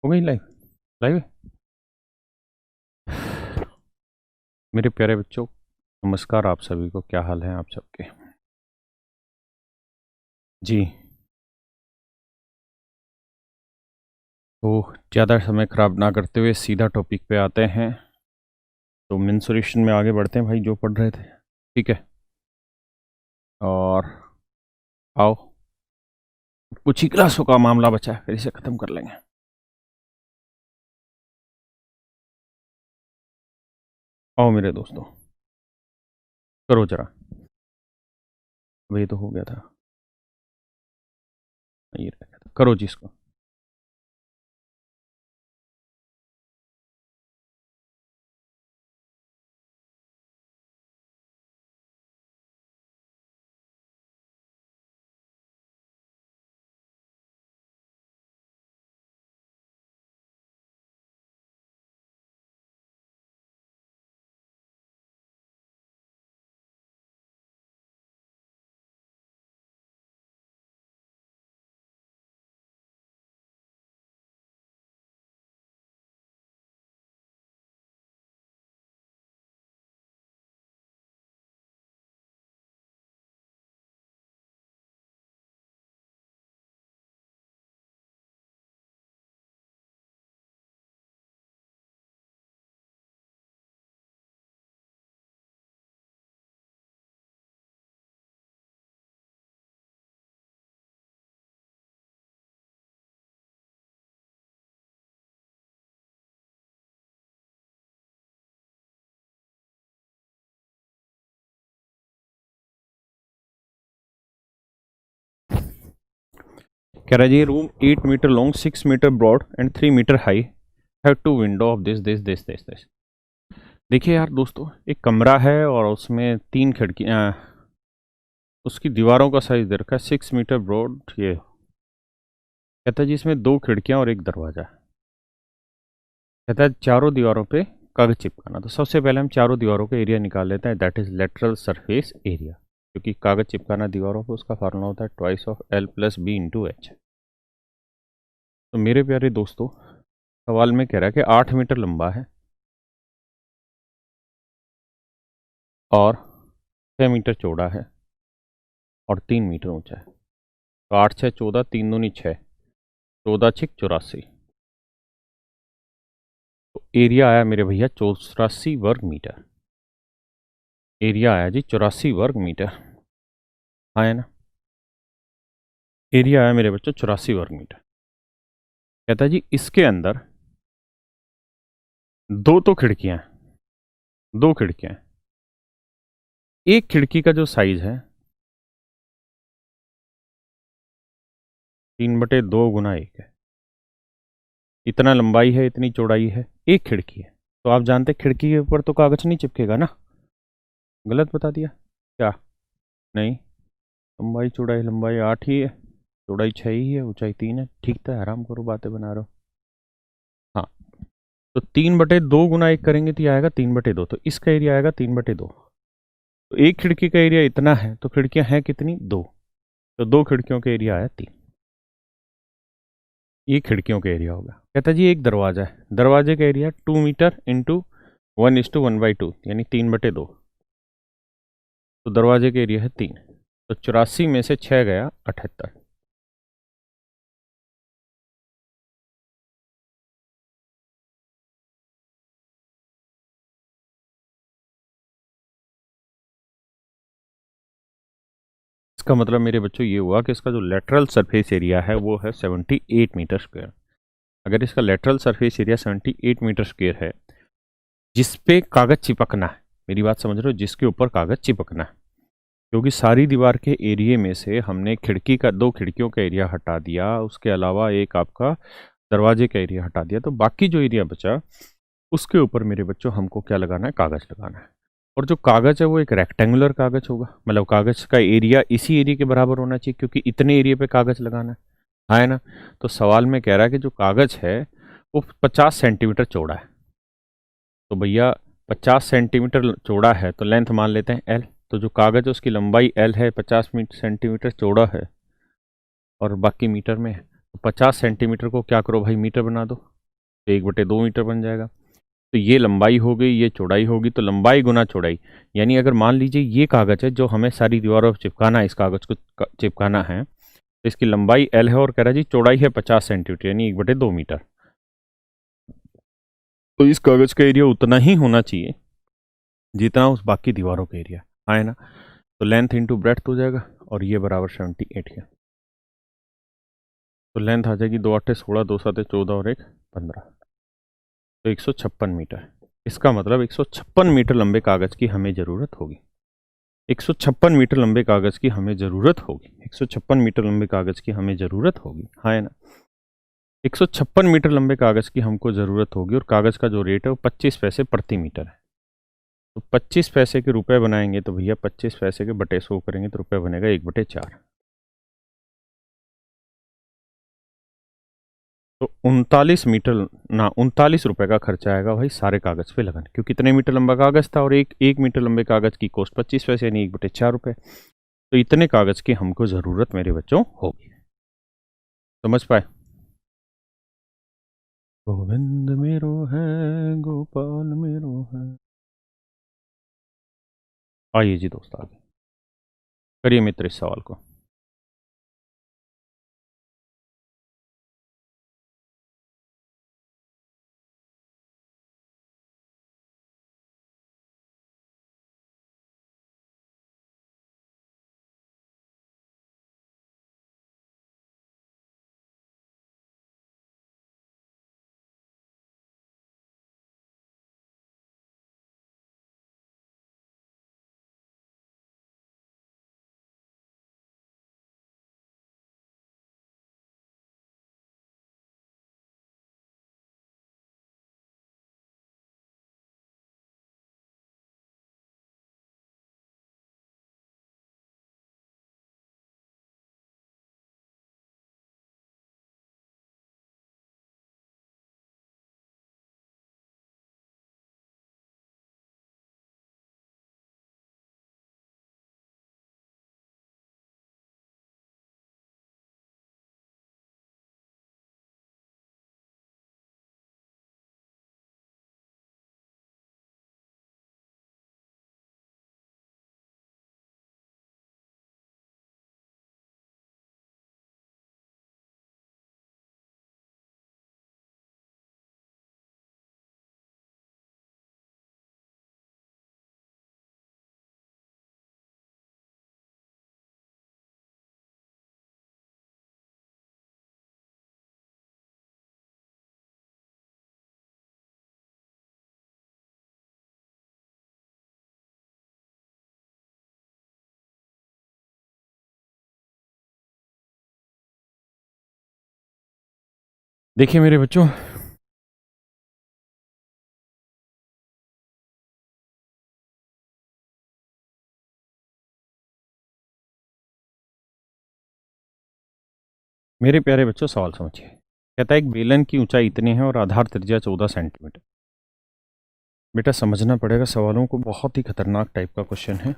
हो गई live live. मेरे प्यारे बच्चों, नमस्कार आप सभी को। क्या हाल है आप सबके? जी, तो ज़्यादा समय ख़राब ना करते हुए सीधा टॉपिक पे आते हैं। तो मेंसुरेशन में आगे बढ़ते हैं भाई, जो पढ़ रहे थे। ठीक है, और आओ, कुछ ही क्लासों का मामला बचा है, फिर इसे ख़त्म कर लेंगे। आओ मेरे दोस्तों, करो जरा। अब ये तो हो गया था, ये रह गया था। करो जिसको। कह रहा है जी, room 8 metre long, 6 metre broad and 3 metre high, have two window of this. देखिए यार दोस्तों, एक कमरा है और उसमें 3 खिड़कियाँ। उसकी दीवारों का साइज दे रखा है 6 मीटर ब्रॉड। ये कहता है जी इसमें 2 खिड़कियाँ और एक दरवाज़ा है। कहता है चारों दीवारों पे कागज़ चिपकाना। तो सबसे पहले हम चारों दीवारों का एरिया निकाल लेते हैं, that is lateral surface area. क्योंकि कागज़ चिपकाना दीवारों पे, उसका फार्मूला होता है twice of L plus B into H. तो मेरे प्यारे दोस्तों, सवाल में कह रहा है कि 8 मीटर लंबा है और 6 मीटर चौड़ा है और 3 मीटर ऊंचा है। तो 8 6 14, 3 दूनी 6, 14 6 84। तो एरिया आया मेरे भैया 84 वर्ग मीटर। एरिया आया जी 84 वर्ग मीटर, आया ना? एरिया आया मेरे बच्चों 84 वर्ग मीटर। कहता है जी इसके अंदर दो तो खिड़कियां हैं, 2 खिड़कियां हैं। एक खिड़की का जो साइज है 3/2 गुना 1 है। इतना लंबाई है, इतनी चौड़ाई है, एक खिड़की है। तो आप जानते खिड़की के ऊपर तो कागज नहीं चिपकेगा ना। गलत बता दिया क्या? नहीं, लंबाई चौड़ाई, लंबाई 8 ही है, चौड़ाई 6 ही है, ऊंचाई 3 है। ठीक था, आराम करो, बातें बना रहे हो। हाँ, तो 3/2 गुना 1 करेंगे तो ये आएगा 3/2। तो इसका एरिया आएगा 3/2। तो एक खिड़की का एरिया इतना है, तो खिड़कियां हैं कितनी? 2। तो 2 खिड़कियों का एरिया आया 3। ये खिड़कियों का एरिया होगा। कहता जी एक दरवाजा है, दरवाजे का एरिया 2 मीटर इंटू 1:1/2, यानी 3/2। तो दरवाजे का एरिया है 3। तो 84 में से 6 गया 78। इसका मतलब मेरे बच्चों ये हुआ कि इसका जो लेटरल सरफेस एरिया है वो है 78 मीटर स्क्वायर। अगर इसका lateral surface area 78 metre square है, जिस पे कागज चिपकना है, मेरी बात समझ रहे हो, जिसके ऊपर कागज चिपकना है, क्योंकि सारी दीवार के एरिया में से हमने खिड़की का 2 खिड़कियों का एरिया हटा दिया, उसके अलावा एक आपका दरवाजे का एरिया हटा दिया, तो बाकी जो एरिया बचा उसके ऊपर मेरे बच्चों हमको क्या लगाना है? कागज लगाना है। और जो कागज है वो एक रेक्टेंगुलर कागज होगा, मतलब कागज का एरिया इसी एरिया के बराबर होना चाहिए, क्योंकि इतने एरिया पे कागज लगाना है ना? तो सवाल में कह रहा है कि जो कागज है वो 50 सेंटीमीटर चौड़ा है। तो भैया 50 सेंटीमीटर चौड़ा है तो लेंथ मान लेते हैं एल। तो जो कागज है उसकी लंबाई एल है, 50 सेंटीमीटर चौड़ा है और बाकी मीटर में है। तो 50 सेंटीमीटर को क्या करो भाई, मीटर बना दो। तो 1/2 मीटर बन जाएगा। तो ये लंबाई हो गई, ये चौड़ाई होगी, तो लंबाई गुना चौड़ाई, यानी अगर मान लीजिए ये कागज़ है जो हमें सारी दीवारों पर चिपकाना है, इस कागज़ को चिपकाना है, तो इसकी लंबाई L है और कह रहा है जी चौड़ाई है 50 सेंटीमीटर, यानी 1/2 मीटर। तो इस कागज़ का एरिया उतना ही होना चाहिए जितना उस बाकी दीवारों का एरिया है ना। तो लेंथ इंटू ब्रेड्थ हो जाएगा, और ये बराबर 78 है। तो लेंथ आ जाएगी 2 8 16, 2 7 14 और 1 15, तो 156 मीटर। इसका मतलब 156 मीटर लंबे कागज़ की हमें ज़रूरत होगी। 156 मीटर लंबे कागज़ की हमें ज़रूरत होगी। 156 मीटर लंबे कागज़ की हमें ज़रूरत होगी, है ना। 156 मीटर लंबे कागज़ की हमको ज़रूरत होगी, और कागज़ का जो रेट है वो 25 पैसे प्रति मीटर है। तो 25 पैसे के रुपए बनाएंगे तो भैया 25 पैसे के बटे 100 करेंगे तो रुपए बनेगा 1/4। तो 39 मीटर ना 39 रुपए का खर्चा आएगा भाई सारे कागज़ पे लगाने, क्योंकि कितने मीटर लंबा कागज़ था, और एक मीटर लंबे कागज़ की कॉस्ट 25 पैसे, यानी 1/4 रुपए। तो इतने कागज़ की हमको ज़रूरत मेरे बच्चों होगी। समझ पाए? गोविंद मेरो है, गोपाल मेरो है। आइए जी दोस्त, आगे करिए मित्र इस सवाल को। देखिए मेरे बच्चों, मेरे प्यारे बच्चों सवाल समझिए। कहता है एक बेलन की ऊंचाई इतनी है और आधार त्रिज्या 14 सेंटीमीटर। बेटा समझना पड़ेगा सवालों को, बहुत ही खतरनाक टाइप का क्वेश्चन है।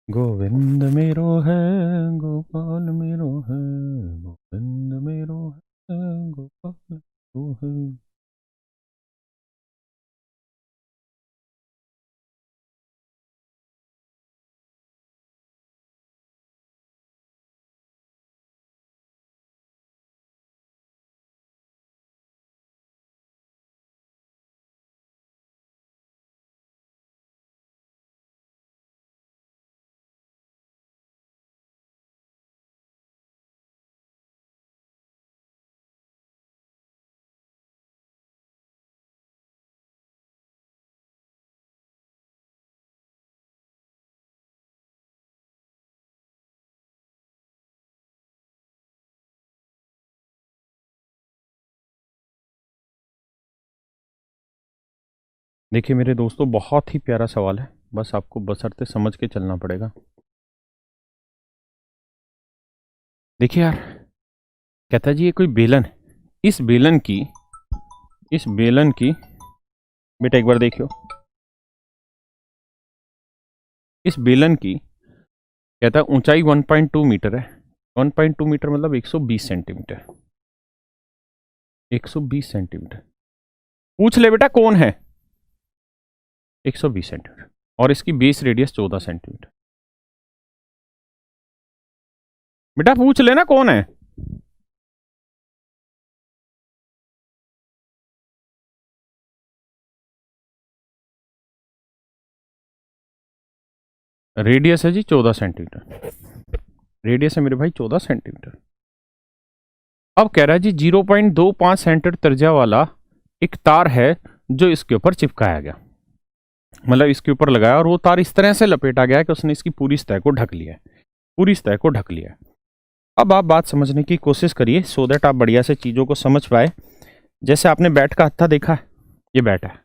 गोविंद मेरो है, गोपाल मेरो है, गोविंद मेरो है, गोपाल मेरो है। देखिए मेरे दोस्तों, बहुत ही प्यारा सवाल है, बस आपको बशर्ते समझ के चलना पड़ेगा। देखिए यार, कहता है जी ये कोई बेलन है, इस बेलन की बेटा एक बार देखियो, इस बेलन की कहता है ऊंचाई 1.2 मीटर है। 1.2 मीटर मतलब 120 सेंटीमीटर। 120 सेंटीमीटर। पूछ ले बेटा कौन है। 120 सेंटीमीटर और इसकी बेस रेडियस 14 सेंटीमीटर। बेटा पूछ लेना कौन है। रेडियस है जी 14 सेंटीमीटर। रेडियस है मेरे भाई 14 सेंटीमीटर। अब कह रहा है जी 0.25 सेंटीमीटर त्रिज्या वाला एक तार है जो इसके ऊपर चिपकाया गया, मतलब इसके ऊपर लगाया और वो तार इस तरह से लपेटा गया कि उसने इसकी पूरी सतह को ढक लिया है, पूरी सतह को ढक लिया है। अब आप बात समझने की कोशिश करिए सो दैट आप बढ़िया से चीज़ों को समझ पाए। जैसे आपने बैट का हत्था देखा है, ये बैट है,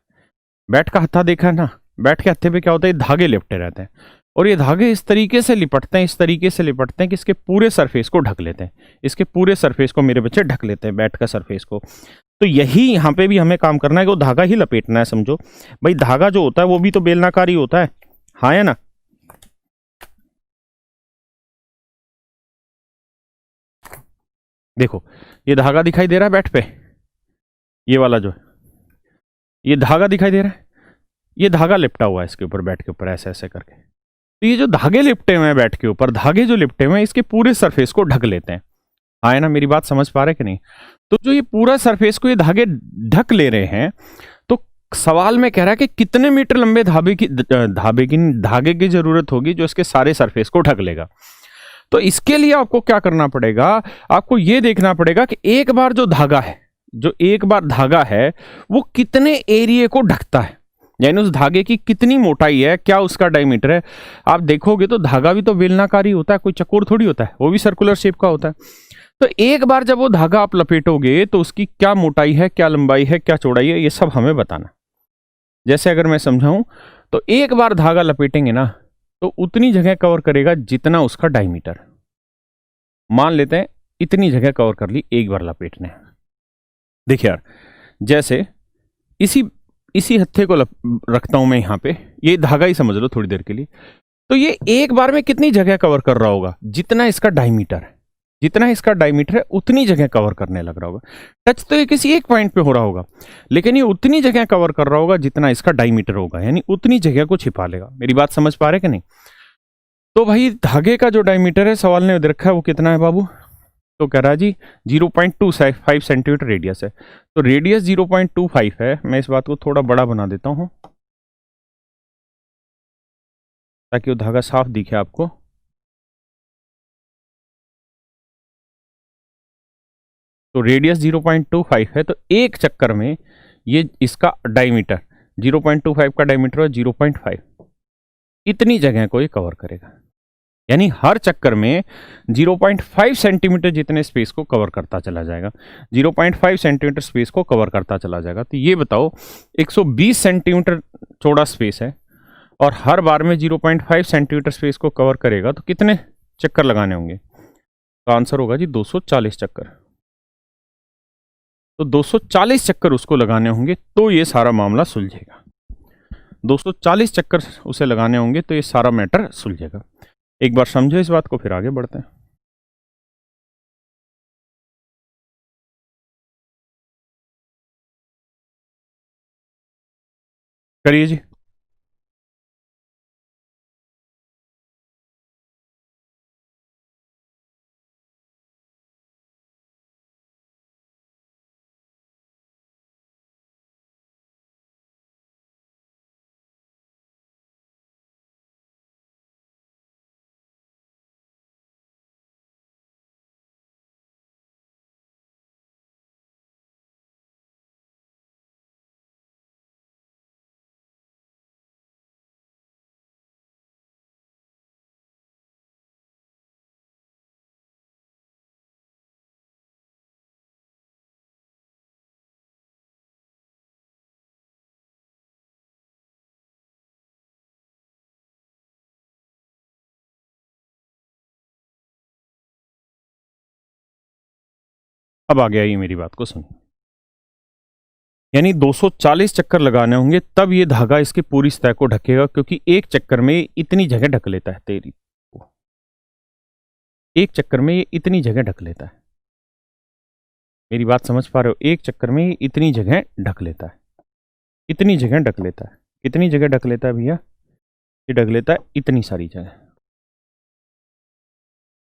बैट का हत्था देखा है ना, बैट के हत्थे पे क्या होता है, धागे लिपटे रहते हैं और ये धागे इस तरीके से लिपटते हैं, इस तरीके से लिपटते हैं कि इसके पूरे सरफेस को ढक लेते हैं, इसके पूरे सरफेस को मेरे बच्चे ढक लेते हैं, बैट का सरफेस को। तो यही यहाँ पे भी हमें काम करना है कि वो धागा ही लपेटना है, समझो भाई। धागा जो होता है वो भी तो बेलनाकार ही होता है, हाँ या ना। देखो ये धागा दिखाई दे रहा है बैट पे, ये वाला जो है, ये धागा दिखाई दे रहा है, ये धागा लिपटा हुआ है इसके ऊपर, बैट के ऊपर ऐसे ऐसे करके। तो ये जो धागे लिपटे हुए हैं बैट के ऊपर, धागे जो लिपटे हुए हैं इसके पूरे सरफेस को ढक लेते हैं, हाँ ना। मेरी बात समझ पा रहे कि नहीं। तो जो ये पूरा सरफेस को ये धागे ढक ले रहे हैं, तो सवाल में कह रहा है कि कितने मीटर लंबे धागे की जरूरत होगी जो इसके सारे सरफेस को ढक लेगा। तो इसके लिए आपको क्या करना पड़ेगा, आपको ये देखना पड़ेगा कि एक बार जो धागा है, जो एक बार धागा है वो कितने एरिया को ढकता है, यानी उस धागे की कितनी मोटाई है, क्या उसका डायमीटर है। आप देखोगे तो धागा भी तो बेलनाकारी होता है, कोई चकोर थोड़ी होता है, वो भी सर्कुलर शेप का होता है। तो एक बार जब वो धागा आप लपेटोगे तो उसकी क्या मोटाई है, क्या लंबाई है, क्या चौड़ाई है, ये सब हमें बताना। जैसे अगर मैं समझाऊं तो एक बार धागा लपेटेंगे ना तो उतनी जगह कवर करेगा जितना उसका डायमीटर। मान लेते हैं इतनी जगह कवर कर ली एक बार लपेटने। देखिए यार, जैसे इसी हत्थे को रखता हूं मैं यहां पे, ये धागा ही समझ लो थोड़ी देर के लिए। तो ये एक बार में कितनी जगह कवर कर रहा होगा, जितना इसका डायमीटर है, जितना इसका डायमीटर है उतनी जगह कवर करने लग रहा होगा। टच तो ये किसी एक पॉइंट पे हो रहा होगा, लेकिन ये उतनी जगह कवर कर रहा होगा जितना इसका डायमीटर होगा, यानी उतनी जगह को छिपा लेगा। मेरी बात समझ पा रहे कि नहीं। तो भाई धागे का जो डायमीटर है सवाल ने दे रखा है वो कितना है बाबू, तो कह रहा है जी 0.25 सेंटीमीटर रेडियस है। तो रेडियस 0.25 है। मैं इस बात को थोड़ा बड़ा बना देता हूं ताकि वो धागा साफ दिखे आपको। तो रेडियस 0.25 है, तो एक चक्कर में ये इसका डायमीटर 0.25 का डायमीटर है 0.5, इतनी जगह को ये कवर करेगा। यानी हर चक्कर में 0.5 सेंटीमीटर जितने स्पेस को कवर करता चला जाएगा, 0.5 सेंटीमीटर स्पेस को कवर करता चला जाएगा। तो ये बताओ 120 सेंटीमीटर चौड़ा स्पेस है और हर बार में 0.5 सेंटीमीटर स्पेस को कवर करेगा, तो कितने चक्कर लगाने होंगे। तो आंसर होगा जी 240 चक्कर। तो 240 चक्कर उसको लगाने होंगे तो ये सारा मामला सुलझेगा। 240 चक्कर उसे लगाने होंगे तो ये सारा मैटर सुलझेगा। एक बार समझो इस बात को, फिर आगे बढ़ते हैं। करिए जी। अब आ गया, ये मेरी बात को सुनिए। यानी 240 चक्कर लगाने होंगे तब ये धागा इसकी पूरी सतह को ढकेगा, क्योंकि एक चक्कर में इतनी जगह ढक लेता है। तेरी एक चक्कर में ये इतनी जगह ढक लेता है। मेरी बात समझ पा रहे हो? एक चक्कर में इतनी जगह ढक लेता है, इतनी जगह ढक लेता है। कितनी जगह ढक लेता है भैया? ये ढक लेता है इतनी सारी जगह,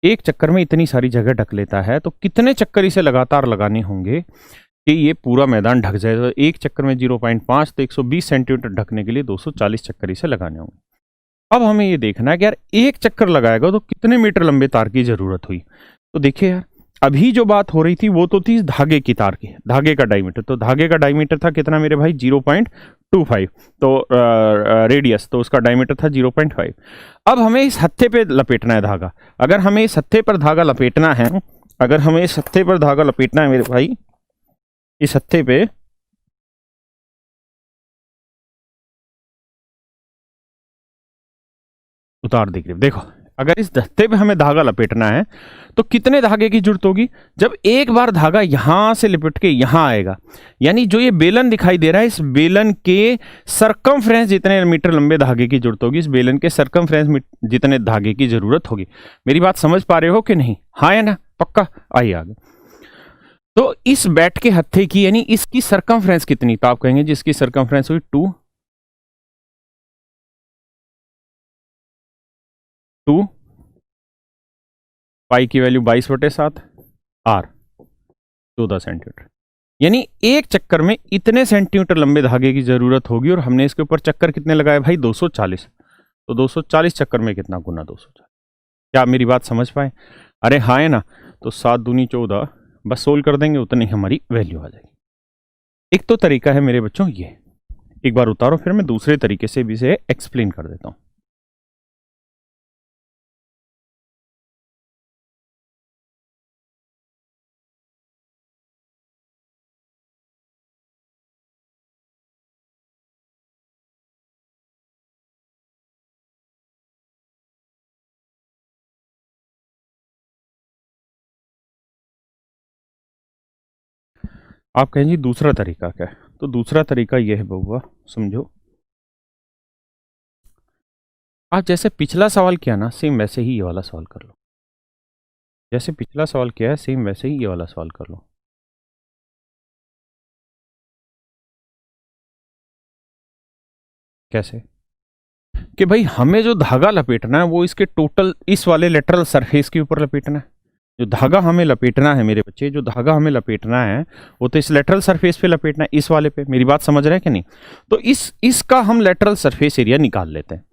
एक चक्कर में इतनी सारी जगह ढक लेता है। तो कितने चक्कर इसे लगातार लगाने होंगे कि ये पूरा मैदान ढक जाए? तो एक चक्कर में 0.5, तो 120 सेंटीमीटर ढकने के लिए 240 चक्कर इसे लगाने होंगे। अब हमें ये देखना है कि यार एक चक्कर लगाएगा तो कितने मीटर लंबे तार की जरूरत हुई। तो देखिए यार, अभी जो बात हो रही थी वो तो थी धागे की तार की, धागे का डायमीटर। तो धागे का डायमीटर था कितना मेरे भाई? 0.25। तो रेडियस, तो उसका डायमीटर था 0.5। अब हमें इस हत्थे पे लपेटना है धागा। अगर हमें इस हत्थे पर धागा लपेटना है, अगर हमें इस हत्थे पर धागा लपेटना है मेरे भाई, इस हत्थे पे उतार दिख रही, देखो अगर इस हत्थे पे हमें धागा लपेटना है तो कितने धागे की जरूरत होगी? जब एक बार धागा यहां से लिपट के यहां आएगा, यानी जो ये बेलन दिखाई दे रहा है, इस बेलन के सरकमफ्रेंस जितने मीटर लंबे धागे की जरूरत होगी, इस बेलन के सरकमफ्रेंस जितने धागे की जरूरत होगी। मेरी बात समझ पा रहे हो कि नहीं? हाँ या ना? पक्का? आइए आगे। तो इस बैट के हत्थे की, यानी इसकी सरकमफ्रेंस कितनी? तो आप कहेंगे जिसकी सरकमफ्रेंस हुई 2 पाई की वैल्यू 22/7, आर 14 सेंटीमीटर। यानी एक चक्कर में इतने सेंटीमीटर लंबे धागे की जरूरत होगी, और हमने इसके ऊपर चक्कर कितने लगाए भाई? 240। तो 240 चक्कर में कितना? गुना 240। क्या आप मेरी बात समझ पाए? अरे हाँ है ना? तो 7 दूनी 14, बस सोल्व कर देंगे उतनी हमारी वैल्यू आ जाएगी। एक तो तरीका है मेरे बच्चों ये, एक बार उतारो फिर मैं दूसरे तरीके से भी इसे एक्सप्लेन कर देता हूं। आप कहेंगे दूसरा तरीका क्या है? तो दूसरा तरीका यह है बउआ, समझो। आप जैसे पिछला सवाल किया ना, सेम वैसे ही ये वाला सवाल कर लो। जैसे पिछला सवाल किया है सेम वैसे ही ये वाला सवाल कर लो। कैसे? कि भाई हमें जो धागा लपेटना है वो इसके टोटल इस वाले लेटरल सरफेस के ऊपर लपेटना है। जो धागा हमें लपेटना है मेरे बच्चे, जो धागा हमें लपेटना है वो तो इस लेटरल सरफेस पे लपेटना है, इस वाले पे। मेरी बात समझ रहे हैं कि नहीं? तो इसका हम लेटरल सरफेस एरिया निकाल लेते हैं।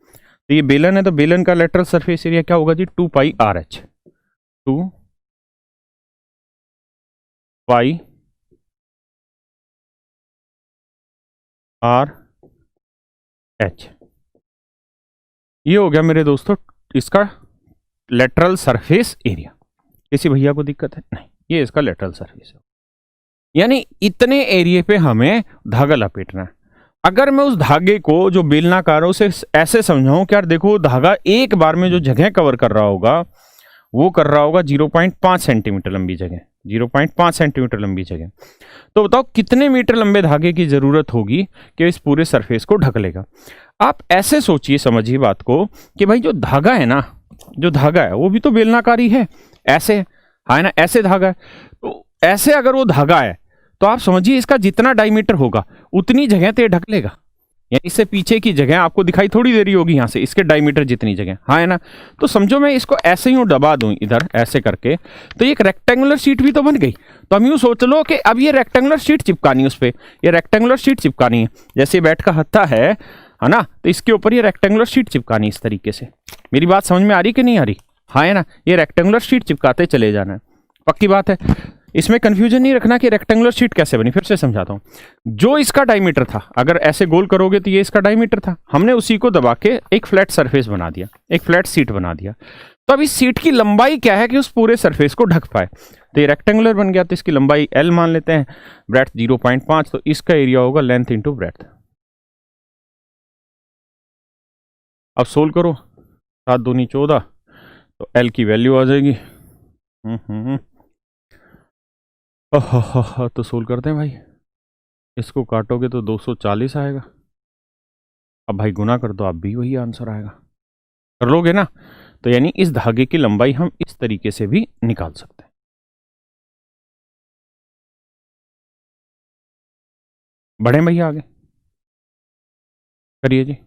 तो ये बेलन है, तो बेलन का लेटरल सरफेस एरिया क्या होगा जी? 2πRH, 2πRH। ये हो गया मेरे दोस्तों इसका लेटरल सरफेस एरिया। किसी भैया को दिक्कत है? नहीं, ये इसका लेटरल सरफेस है। यानी इतने एरिया पे हमें धागा लपेटना है। अगर मैं उस धागे को जो बेलनाकार है उसे ऐसे समझाऊं कि यार देखो, धागा एक बार में जो जगह कवर कर रहा होगा वो कर रहा होगा 0.5 सेंटीमीटर लंबी जगह, 0.5 सेंटीमीटर लंबी जगह। तो बताओ कितने मीटर लंबे धागे की जरूरत होगी कि इस पूरे सरफेस को ढक लेगा? आप ऐसे सोचिए, समझिए बात को कि भाई जो धागा है ना, जो धागा है वो भी तो बेलनाकारी है, ऐसे है ना, ऐसे धागा है। तो ऐसे अगर वो धागा है तो आप समझिए इसका जितना डायमीटर होगा उतनी जगह तो ये ढक लेगा। यानी इससे पीछे की जगह आपको दिखाई थोड़ी देरी होगी यहां से, इसके डायमीटर जितनी जगह, हाँ है ना? तो समझो मैं इसको ऐसे ही दबा दूं इधर ऐसे करके, तो एक रेक्टेंगुलर शीट भी तो बन गई। तो हम यूं सोच लो कि अब ये रेक्टेंगुलर शीट चिपकानी है, उस पर ये रेक्टेंगुलर शीट चिपकानी है। जैसे बैट का हत्था है ना, तो इसके ऊपर ये रेक्टेंगुलर शीट चिपकानी इस तरीके से। मेरी बात समझ में आ रही कि नहीं आ रही? हाँ है ना? ये रेक्टेंगुलर शीट चिपकाते चले जाना है, पक्की बात है। इसमें कंफ्यूजन नहीं रखना कि रेक्टेंगुलर शीट कैसे बनी। फिर से समझाता हूं, जो इसका डायमीटर था, अगर ऐसे गोल करोगे तो ये इसका डायमीटर था, हमने उसी को दबा के एक फ्लैट सरफेस बना दिया, एक फ्लैट सीट बना दिया। तो अब इस सीट की लंबाई क्या है कि उस पूरे सरफेस को ढक पाए? तो ये रेक्टेंगुलर बन गया, तो इसकी लंबाई L मान लेते हैं, ब्रेड्थ 0.5, तो इसका एरिया होगा लेंथ इंटू ब्रेड्थ। अब सोल्व करो, 7 दूनी 14, तो L की वैल्यू आ जाएगी। तो सोल्व करते हैं भाई, इसको काटोगे तो 240 आएगा। अब भाई गुना कर दो, आप भी वही आंसर आएगा। कर लोगे ना? तो यानी इस धागे की लंबाई हम इस तरीके से भी निकाल सकते हैं। बढ़े भैया आगे, करिए जी।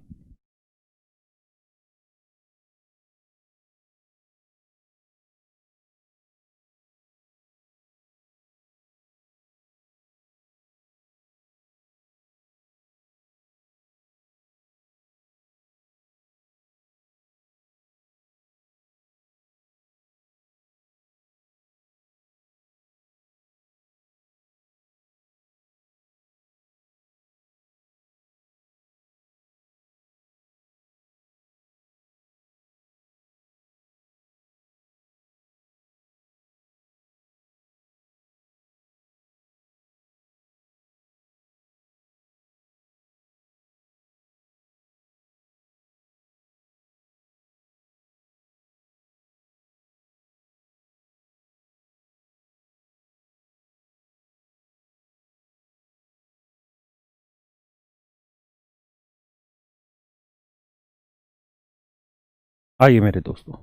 आइए मेरे दोस्तों,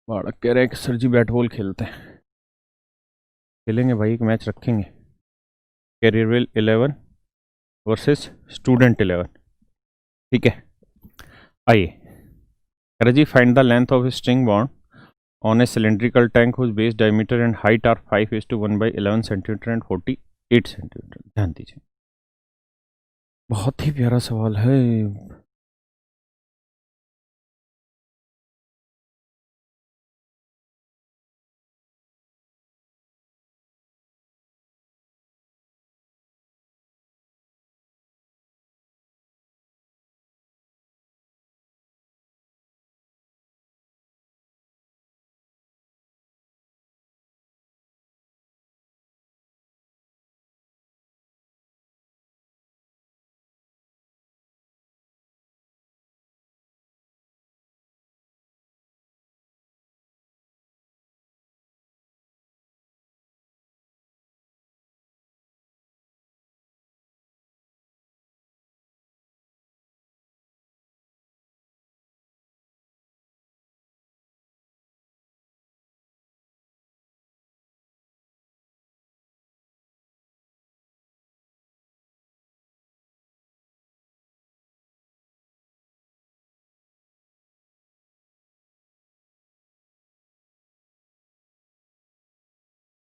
बालक कह रहे हैं कि सर जी बैट बॉल खेलते हैं। खेलेंगे भाई, एक मैच रखेंगे, कैरियरवेल 11 वर्सेस स्टूडेंट 11। ठीक है, आइए। जी, find the length of string bond on a cylindrical tank whose base diameter and height are 5:1/11 centimetre and 48 centimetre. ध्यान दीजिए, बहुत ही प्यारा सवाल है।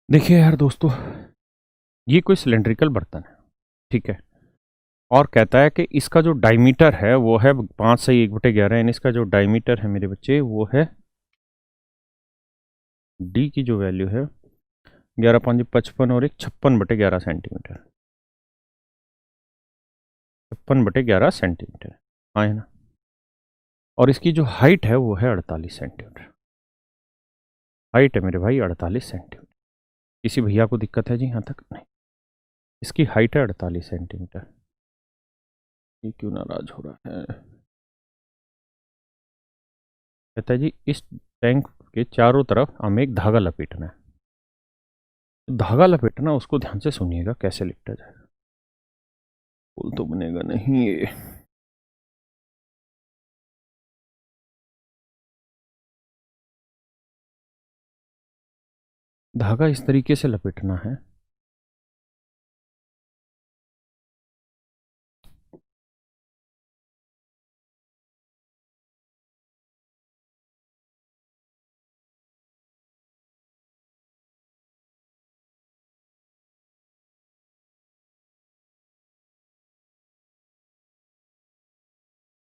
देखिए यार दोस्तों, ये कोई सिलेंड्रिकल बर्तन है, ठीक है, और कहता है कि इसका जो डायमीटर है वो है 5/1/11, यानी इसका जो डायमीटर है मेरे बच्चे वो है, डी की जो वैल्यू है 11×5 = 55 और एक 56/11 सेंटीमीटर, 56/11 सेंटीमीटर, हाँ है ना। और इसकी जो हाइट है वो है 48 सेंटीमीटर। हाइट है मेरे भाई 48 सेंटीमीटर। किसी भैया को दिक्कत है जी यहाँ तक? नहीं। इसकी हाइट है 48 सेंटीमीटर। ये क्यों नाराज हो रहा है? कहता है जी इस टैंक के चारों तरफ हमें एक धागा लपेटना है। धागा लपेटना, उसको ध्यान से सुनिएगा कैसे लिपटा जाएगा। पुल तो बनेगा नहीं ये। धागा इस तरीके से लपेटना है,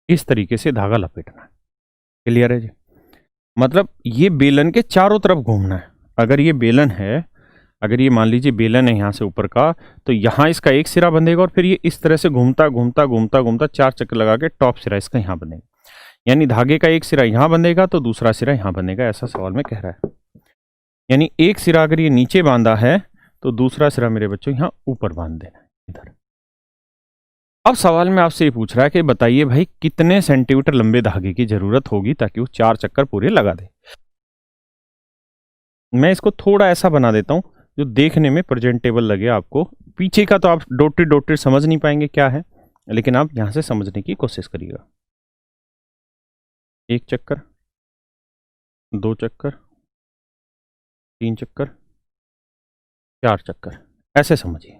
इस तरीके से धागा लपेटना है। क्लियर है जी? मतलब ये बेलन के चारों तरफ घूमना है। अगर ये बेलन है, अगर ये मान लीजिए बेलन है यहाँ से ऊपर का, तो यहाँ इसका एक सिरा बंधेगा और फिर ये इस तरह से घूमता घूमता घूमता घूमता 4 चक्कर लगा के टॉप सिरा इसका यहाँ बनेगा। यानी धागे का एक सिरा यहाँ बंधेगा तो दूसरा सिरा यहाँ बनेगा, ऐसा सवाल में कह रहा है। यानी एक सिरा अगर ये नीचे बांधा है तो दूसरा सिरा मेरे बच्चों यहाँ ऊपर बांध देना है, इधर। अब सवाल में आपसे ये पूछ रहा है कि बताइए भाई कितने सेंटीमीटर लंबे धागे की जरूरत होगी ताकि वो 4 चक्कर पूरे लगा दे। मैं इसको थोड़ा ऐसा बना देता हूं जो देखने में प्रेजेंटेबल लगे आपको। पीछे का तो आप डॉटेड डॉटेड समझ नहीं पाएंगे क्या है, लेकिन आप यहां से समझने की कोशिश करिएगा। 1 चक्कर, 2 चक्कर, 3 चक्कर, 4 चक्कर, ऐसे समझिए।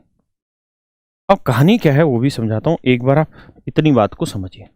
अब कहानी क्या है वो भी समझाता हूं, एक बार आप इतनी बात को समझिए।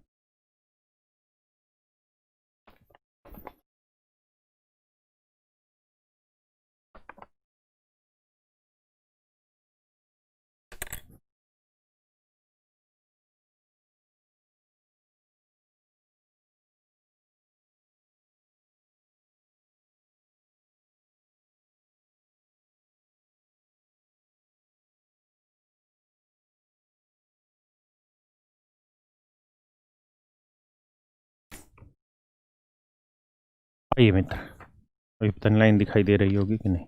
आइए मित्र, अभी पता नहीं लाइन दिखाई दे रही होगी कि नहीं,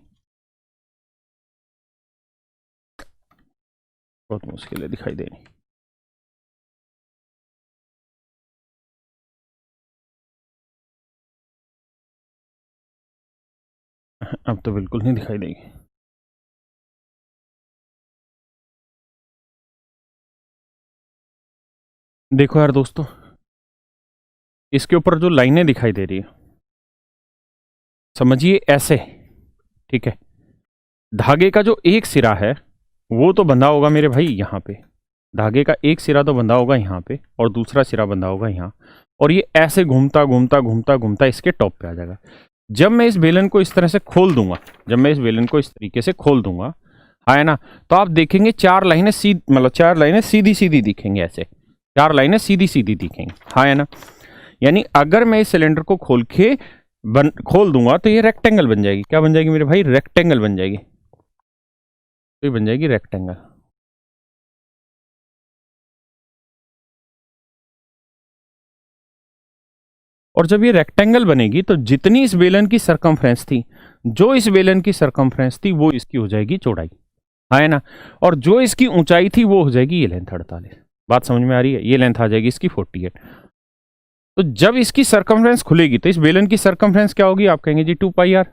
बहुत मुश्किल है दिखाई देनी। अब तो बिल्कुल नहीं दिखाई देगी। देखो यार दोस्तों, इसके ऊपर जो लाइनें दिखाई दे रही है, समझिए ऐसे, ठीक है। धागे का जो एक सिरा है वो तो बंधा होगा मेरे भाई यहाँ पे, धागे का एक सिरा तो बंधा होगा यहाँ पे और दूसरा सिरा बंधा होगा यहाँ, और ये ऐसे घूमता घूमता घूमता घूमता इसके टॉप पे आ जाएगा। जब मैं इस बेलन को इस तरह से खोल दूंगा, जब मैं इस बेलन को इस तरीके से खोल दूंगा, है ना, तो आप देखेंगे 4 लाइनें सीधी, मतलब 4 लाइनें सीधी सीधी दिखेंगी, ऐसे 4 लाइनें सीधी सीधी दिखेंगी, है ना। यानी अगर मैं इस सिलेंडर को खोल दूंगा तो ये रेक्टेंगल बन जाएगी। क्या बन जाएगी मेरे भाई? रेक्टेंगल बन जाएगी। तो ये बन जाएगी रेक्टेंगल। और जब ये रेक्टेंगल बनेगी तो जितनी इस बेलन की सरकमफ्रेंस थी, जो इस बेलन की सरकमफ्रेंस थी वो इसकी हो जाएगी चौड़ाई, है ना। और जो इसकी ऊंचाई थी वो हो जाएगी ये लेंथ 48। बात समझ में आ रही है? ये लेंथ आ जाएगी इसकी 48। तो जब इसकी सरकमफ्रेंस खुलेगी तो इस बेलन की सरकमफ्रेंस क्या होगी? आप कहेंगे जी 2 पाई आर।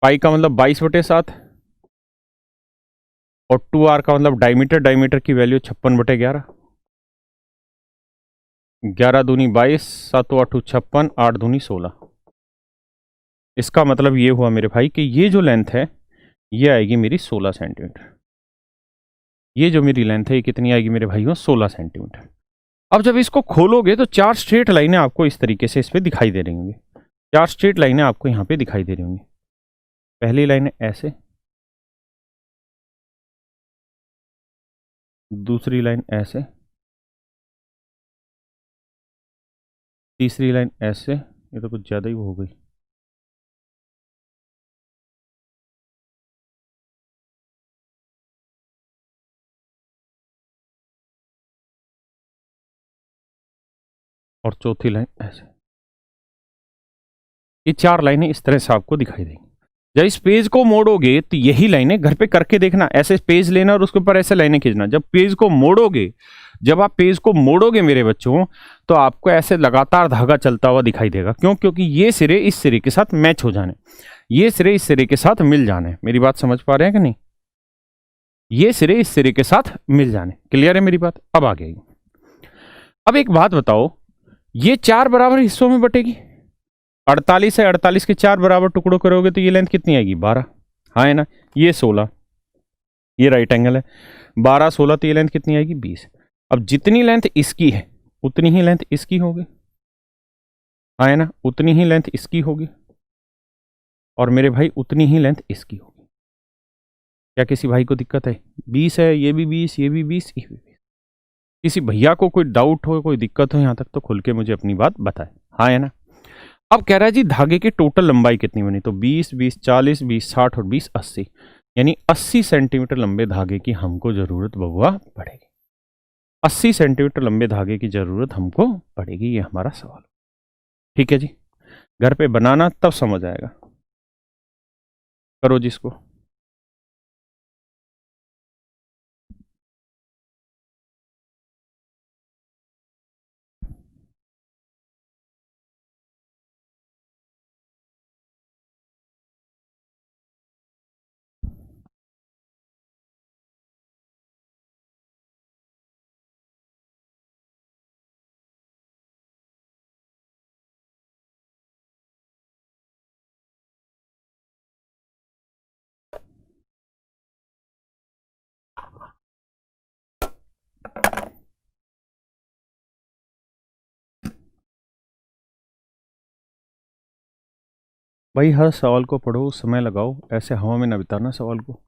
पाई का मतलब 22/7 और 2 आर का मतलब डायमीटर, डायमीटर की वैल्यू 56/11। 11 दूनी 22, 7 8 56, 8 दूनी 16। इसका मतलब ये हुआ मेरे भाई कि ये जो लेंथ है ये आएगी मेरी 16 सेंटीमीटर। ये जो मेरी लेंथ है ये कितनी आएगी मेरे भाइयों? 16 सेंटीमीटर। अब जब इसको खोलोगे तो 4 स्ट्रेट लाइनें आपको इस तरीके से इस पर दिखाई दे रही होंगी। 4 स्ट्रेट लाइनें आपको यहाँ पे दिखाई दे रही होंगी। पहली लाइन ऐसे, दूसरी लाइन ऐसे, तीसरी लाइन ऐसे, ये तो कुछ ज़्यादा ही हो गई, और चौथी लाइन ऐसे। ये 4 लाइनें इस तरह से आपको दिखाई देंगी। जब इस पेज को मोड़ोगे तो यही लाइनें, घर पे करके देखना, ऐसे पेज लेना और उसके ऊपर ऐसे लाइनें खींचना। जब पेज को मोड़ोगे, जब आप पेज को मोड़ोगे मेरे बच्चों, तो आपको ऐसे लगातार धागा चलता हुआ दिखाई देगा। क्यों? क्योंकि ये सिरे इस सिरे के साथ मैच हो जाने, ये सिरे इस सिरे के साथ मिल जाने। मेरी बात समझ पा रहे हैं कि नहीं? ये सिरे इस सिरे के साथ मिल जाने। क्लियर है मेरी बात? अब आ गई। अब एक बात बताओ, ये 4 बराबर हिस्सों में बटेगी। 48 है, 48 के 4 बराबर टुकड़ों करोगे तो ये लेंथ कितनी आएगी? 12, हाँ है ना। ये 16, ये राइट एंगल है। 12 16 तो ये लेंथ कितनी आएगी? 20। अब जितनी लेंथ इसकी है उतनी ही लेंथ इसकी होगी, हाँ है ना, उतनी ही लेंथ इसकी होगी, और मेरे भाई उतनी ही लेंथ इसकी होगी। क्या किसी भाई को दिक्कत है? 20 है, ये भी 20, ये भी 20, ये भी 20। किसी भैया को कोई डाउट हो, कोई दिक्कत हो यहाँ तक, तो खुल के मुझे अपनी बात बताए, हाँ है ना। अब कह रहा है जी धागे की टोटल लंबाई कितनी बनी? तो 20 20 40, 20 60 और 20 80, यानी 80 सेंटीमीटर लंबे धागे की हमको जरूरत बबुआ पड़ेगी। 80 सेंटीमीटर लंबे धागे की जरूरत हमको पड़ेगी, ये हमारा सवाल। ठीक है जी, घर पे बनाना तब समझ आएगा। करो जिसको। भाई हर सवाल को पढ़ो, समय लगाओ, ऐसे हवा में ना बिताना सवाल को।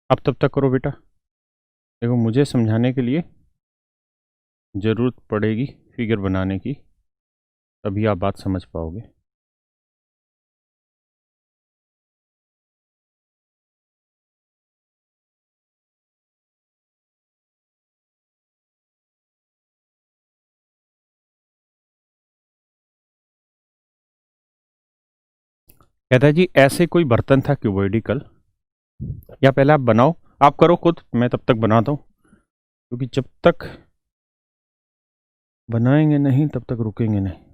अब तब तक करो बेटा। देखो मुझे समझाने के लिए ज़रूरत पड़ेगी फिगर बनाने की, तभी आप बात समझ पाओगे। कहता है जी ऐसे कोई बर्तन था क्यूबॉइडिकल, या पहले आप बनाओ, आप करो खुद, मैं तब तक बनाता हूँ, क्योंकि जब तक बनाएंगे नहीं तब तक रुकेंगे नहीं।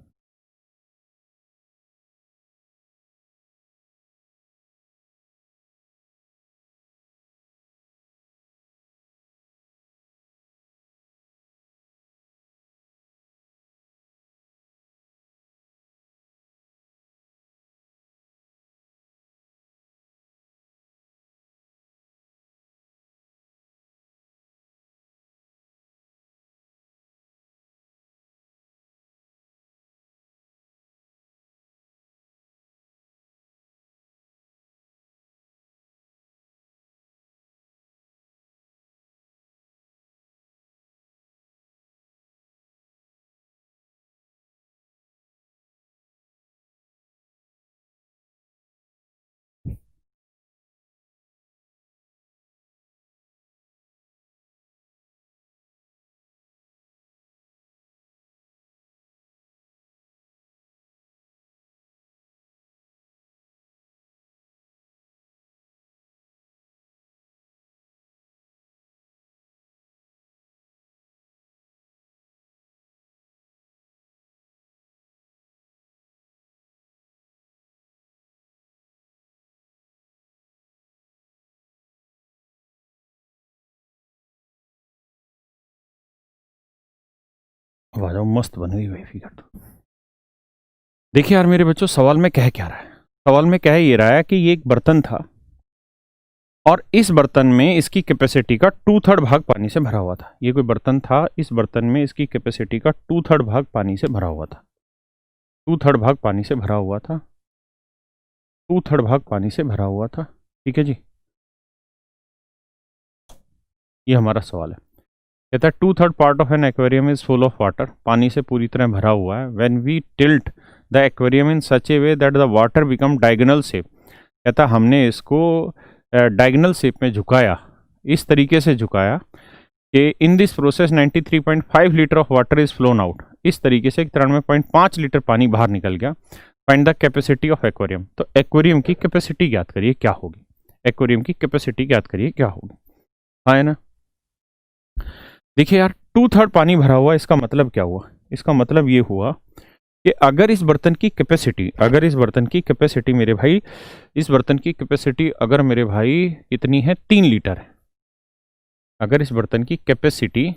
वाह जाओ, मस्त बन गई भाई फिगर तो। देखिए यार मेरे बच्चों, सवाल में कह क्या रहा है? सवाल में कह ये रहा है कि ये एक बर्तन था और इस बर्तन में इसकी कैपेसिटी का 2/3 भाग पानी से भरा हुआ था। ये कोई बर्तन था, इस बर्तन में इसकी कैपेसिटी का 2/3 भाग पानी से भरा हुआ था। 2/3 भाग पानी से भरा हुआ था। 2/3 भाग पानी से भरा हुआ था। ठीक है जी, ये हमारा सवाल है। कहता है 2/3 part of an aquarium is full of water, पानी से पूरी तरह भरा हुआ है। When we tilt the aquarium in such a way that the water become diagonal shape. कहता हमने इसको डायगोनल शेप में झुकाया, इस तरीके से झुकाया कि in this process 93.5 litre of water is phloem out. इस तरीके से 93.5 लीटर पानी बाहर निकल गया। Find the capacity of aquarium. तो एक्वेरियम की कैपेसिटी ज्ञात करिए क्या होगी। एक्वेरियम की कैपेसिटी ज्ञात करिए क्या होगी। हाँ है ना? देखिए यार, 2/3 पानी भरा हुआ, इसका मतलब क्या हुआ? इसका मतलब ये हुआ कि अगर इस बर्तन की कैपेसिटी, अगर इस बर्तन की कैपेसिटी मेरे भाई, इस बर्तन की कैपेसिटी अगर मेरे भाई कितनी है, 3 लीटर है। अगर इस बर्तन की कैपेसिटी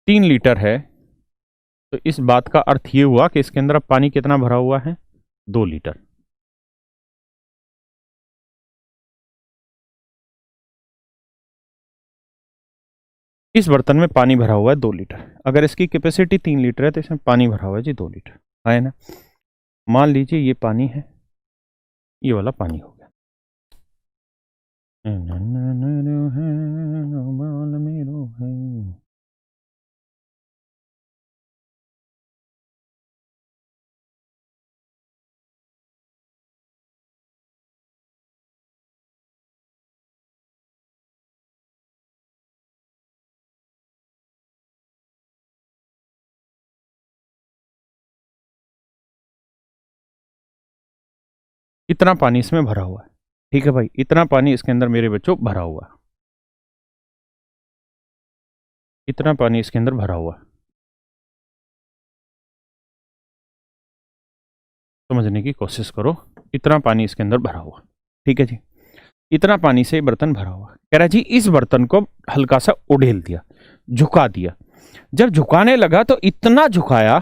3 लीटर है, तो इस बात का अर्थ ये हुआ कि इसके अंदर अब पानी कितना भरा हुआ है, 2 लीटर। इस बर्तन में पानी भरा हुआ है 2 लीटर। अगर इसकी कैपेसिटी 3 लीटर है तो इसमें पानी भरा हुआ है जी 2 लीटर। है ना? मान लीजिए ये पानी है, ये वाला पानी हो गया। इतना पानी इसमें भरा हुआ है। ठीक है भाई, इतना पानी इसके अंदर मेरे बच्चों भरा हुआ है, इतना पानी इसके अंदर भरा हुआ है। समझने की कोशिश करो, इतना पानी इसके अंदर भरा हुआ। ठीक है जी, इतना पानी से बर्तन भरा हुआ। कह रहा जी इस बर्तन को हल्का सा उड़ेल दिया, झुका दिया। जब झुकाने लगा तो इतना झुकाया,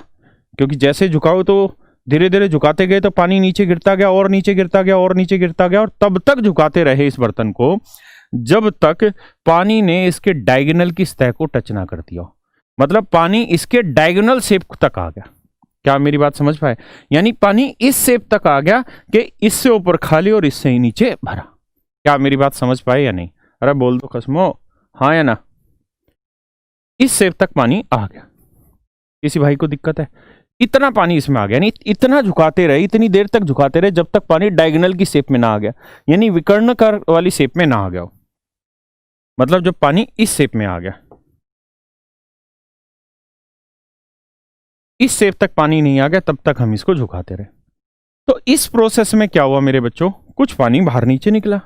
क्योंकि जैसे झुकाओ तो धीरे धीरे झुकाते गए तो पानी नीचे गिरता गया और नीचे गिरता गया और नीचे गिरता गया, और तब तक झुकाते रहे इस बर्तन को जब तक पानी ने इसके डायगोनल की सतह को टच ना कर दिया। मतलब पानी इसके डायगोनल शेप तक आ गया। क्या मेरी बात समझ पाए? यानी पानी इस शेप तक आ गया कि इससे ऊपर खाली और इससे ही नीचे भरा। क्या मेरी बात समझ पाए या नहीं? अरे बोल दो खसमो, हाँ या ना। इस शेप तक पानी आ गया। किसी भाई को दिक्कत है? इतना पानी इसमें आ गया, नहीं इतना झुकाते रहे, इतनी देर तक झुकाते रहे जब तक पानी डायगोनल की शेप में ना आ गया, यानी विकर्णकार वाली शेप में ना आ गया। मतलब जब पानी इस शेप में आ गया, इस शेप तक पानी नहीं आ गया तब तक हम इसको झुकाते रहे। तो इस प्रोसेस में क्या हुआ मेरे बच्चों, कुछ पानी बाहर नीचे निकला,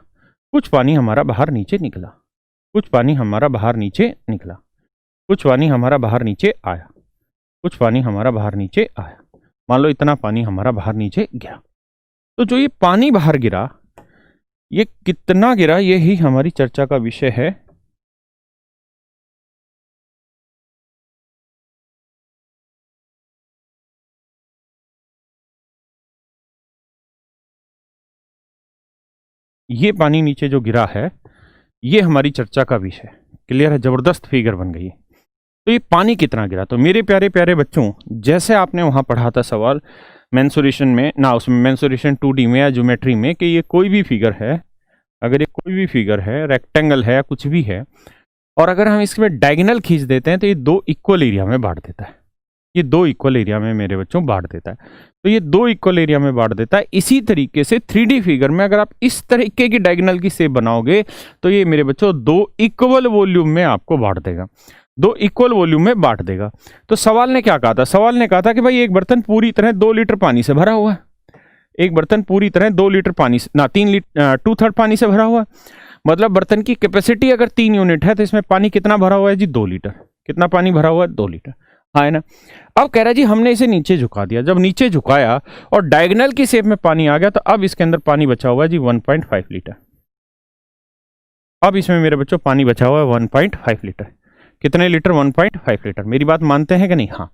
कुछ पानी हमारा बाहर नीचे निकला, कुछ पानी हमारा बाहर नीचे निकला, कुछ पानी हमारा बाहर नीचे आया, कुछ पानी हमारा बाहर नीचे आया। मान लो इतना पानी हमारा बाहर नीचे गिरा। तो जो ये पानी बाहर गिरा, ये कितना गिरा, ये ही हमारी चर्चा का विषय है। ये पानी नीचे जो गिरा है, ये हमारी चर्चा का विषय। क्लियर है? जबरदस्त फिगर बन गई है। तो ये पानी कितना गिरा? तो मेरे प्यारे प्यारे बच्चों, जैसे आपने वहां पढ़ा था सवाल मेंसुरेशन में ना, उसमें मेंसुरेशन 2D में या ज्योमेट्री में, कि ये कोई भी फिगर है, अगर ये कोई भी फिगर है, रेक्टेंगल है, कुछ भी है, और अगर हम इसमें डायगोनल खींच देते हैं तो ये दो इक्वल एरिया में बांट देता है। ये दो इक्वल एरिया में मेरे बच्चों बांट देता है। तो ये दो इक्वल एरिया में बांट देता है। इसी तरीके से 3D फिगर में अगर आप इस तरीके की डायगोनल की शेप बनाओगे तो ये मेरे बच्चों दो इक्वल वॉल्यूम में आपको बांट देगा, दो इक्वल वॉल्यूम में बांट देगा। तो सवाल ने क्या कहा था? सवाल ने कहा था कि भाई एक बर्तन पूरी तरह 2 लीटर पानी से भरा हुआ है, एक बर्तन पूरी तरह 2 लीटर पानी से ना 3 लीटर 2/3 पानी से भरा हुआ है। मतलब बर्तन की कैपेसिटी अगर 3 यूनिट है तो इसमें पानी कितना भरा हुआ है जी? 2 लीटर। कितना पानी भरा हुआ है? 2 लीटर। हाँ है ना? अब कह रहा है जी हमने इसे नीचे झुका दिया। जब नीचे झुकाया और डायगोनल की शेप में पानी आ गया तो अब इसके अंदर पानी बचा हुआ है जी 1.5 लीटर। अब इसमें मेरे बच्चों पानी बचा हुआ है 1.5 लीटर। कितने लीटर? 1.5 लीटर। मेरी बात मानते हैं कि नहीं? हाँ।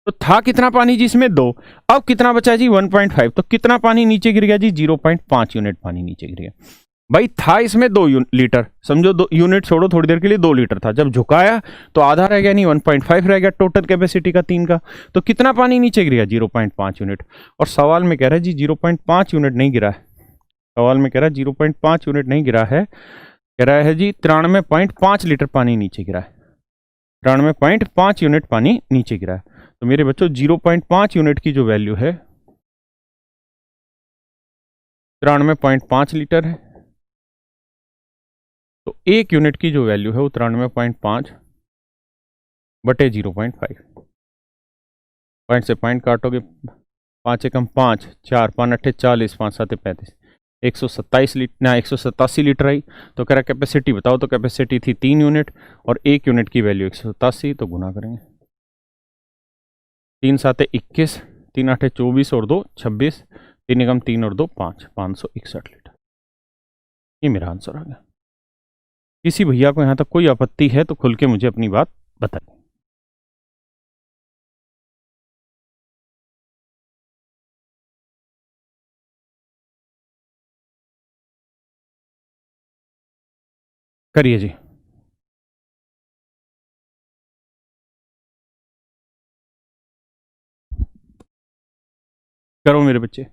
तो था कितना पानी जी इसमें? 2। अब कितना बचा जी? 1.5। तो कितना पानी नीचे गिर गया जी? 0.5 यूनिट पानी नीचे गिर गया। भाई था इसमें 2 लीटर, समझो 2 यूनिट छोड़ो, थोड़ी देर के लिए 2 लीटर था। जब झुकाया तो आधा रह गया, नहीं 1.5 रह गया टोटल कैपेसिटी का 3 का। तो कितना पानी नीचे गिर गया? 0.5 यूनिट। और सवाल में कह रहा है जी 0.5 यूनिट नहीं गिरा है। सवाल में कह रहा है 0.5 यूनिट नहीं गिरा है, कह रहा है जी 93.5 लीटर पानी नीचे गिरा है। 93.5 यूनिट पानी नीचे गिरा है। तो मेरे बच्चों 0.5 यूनिट की जो वैल्यू है 93.5 लीटर है। तो 1 यूनिट की जो वैल्यू है वो 93.5 बटे 0.5। पॉइंट से पॉइंट काटोगे, 5 एकम 5, 4 5 अट्ठे 40, 5 7 35, 127 लीटर ना 187 लीटर आई। तो कह रहा कैपेसिटी बताओ, तो कैपेसिटी थी 3 यूनिट और 1 यूनिट की वैल्यू 187। तो गुना करेंगे, 3 7 21, 3 8 24 और 2 26, 3 एकम 3 और 2 5, 561 लीटर। ये मेरा आंसर आ गया। किसी भैया को यहाँ तक कोई आपत्ति है तो खुल के मुझे अपनी बात बताइए। करिए जी। करो मेरे बच्चे।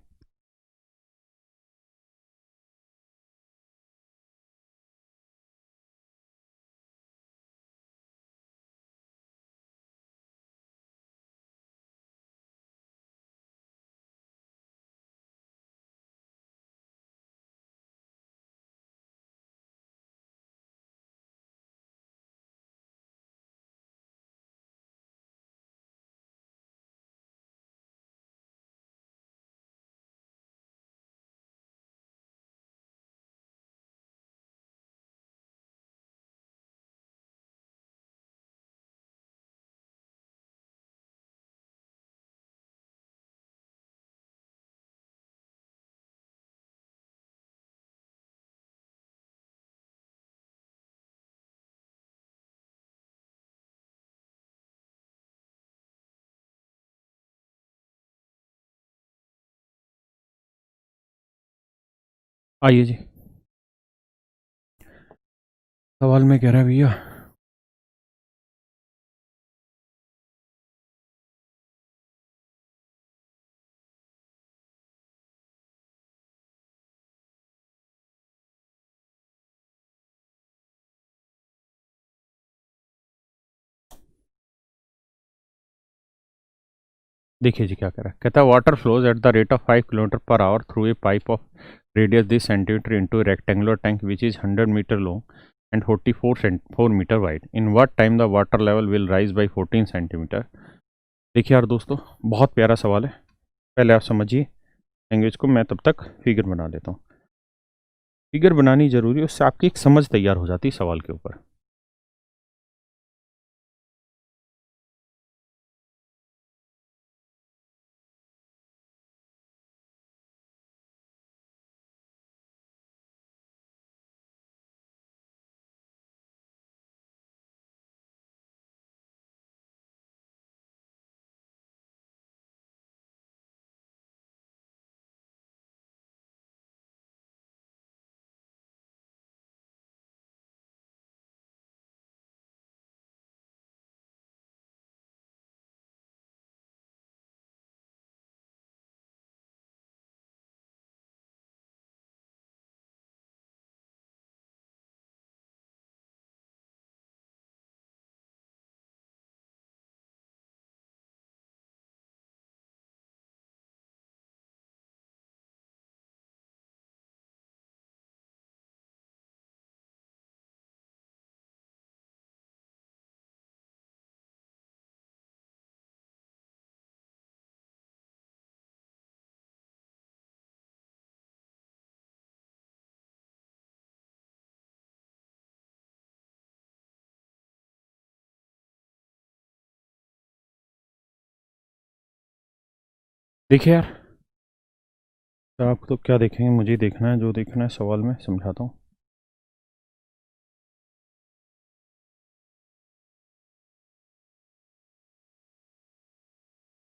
आइए जी, सवाल में कह रहा है भैया, देखिए जी क्या कह रहा है। कहता है water flows at the rate of 5 kilometre per hour through a pipe of radius this centimetre into a rectangular tank which is 100 metre long and 4 metre wide. In what time the water level will rise by 14 centimetre. देखिए यार दोस्तों, बहुत प्यारा सवाल है। पहले आप समझिए लैंग्वेज को, मैं तब तक फिगर बना लेता हूँ। फिगर बनानी जरूरी है, उससे आपकी एक समझ तैयार हो जाती है सवाल के ऊपर। देखिए यार, तो आप तो क्या देखेंगे, मुझे देखना है, जो देखना है सवाल में समझाता हूँ।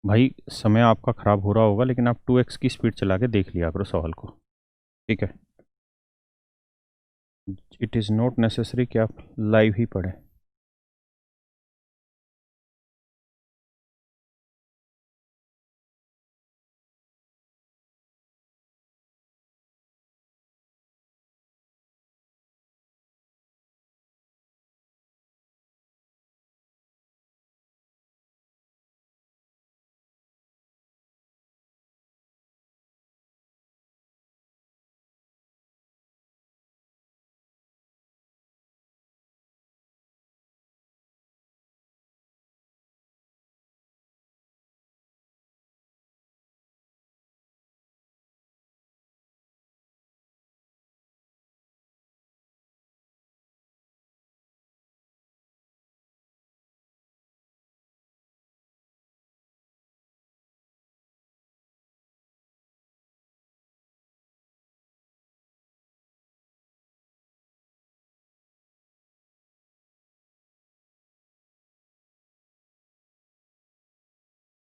भाई समय आपका ख़राब हो रहा होगा, लेकिन आप 2x की स्पीड चला के देख लिया करो सवाल को, ठीक है। इट इज़ नॉट नेसेसरी कि आप लाइव ही पढ़ें।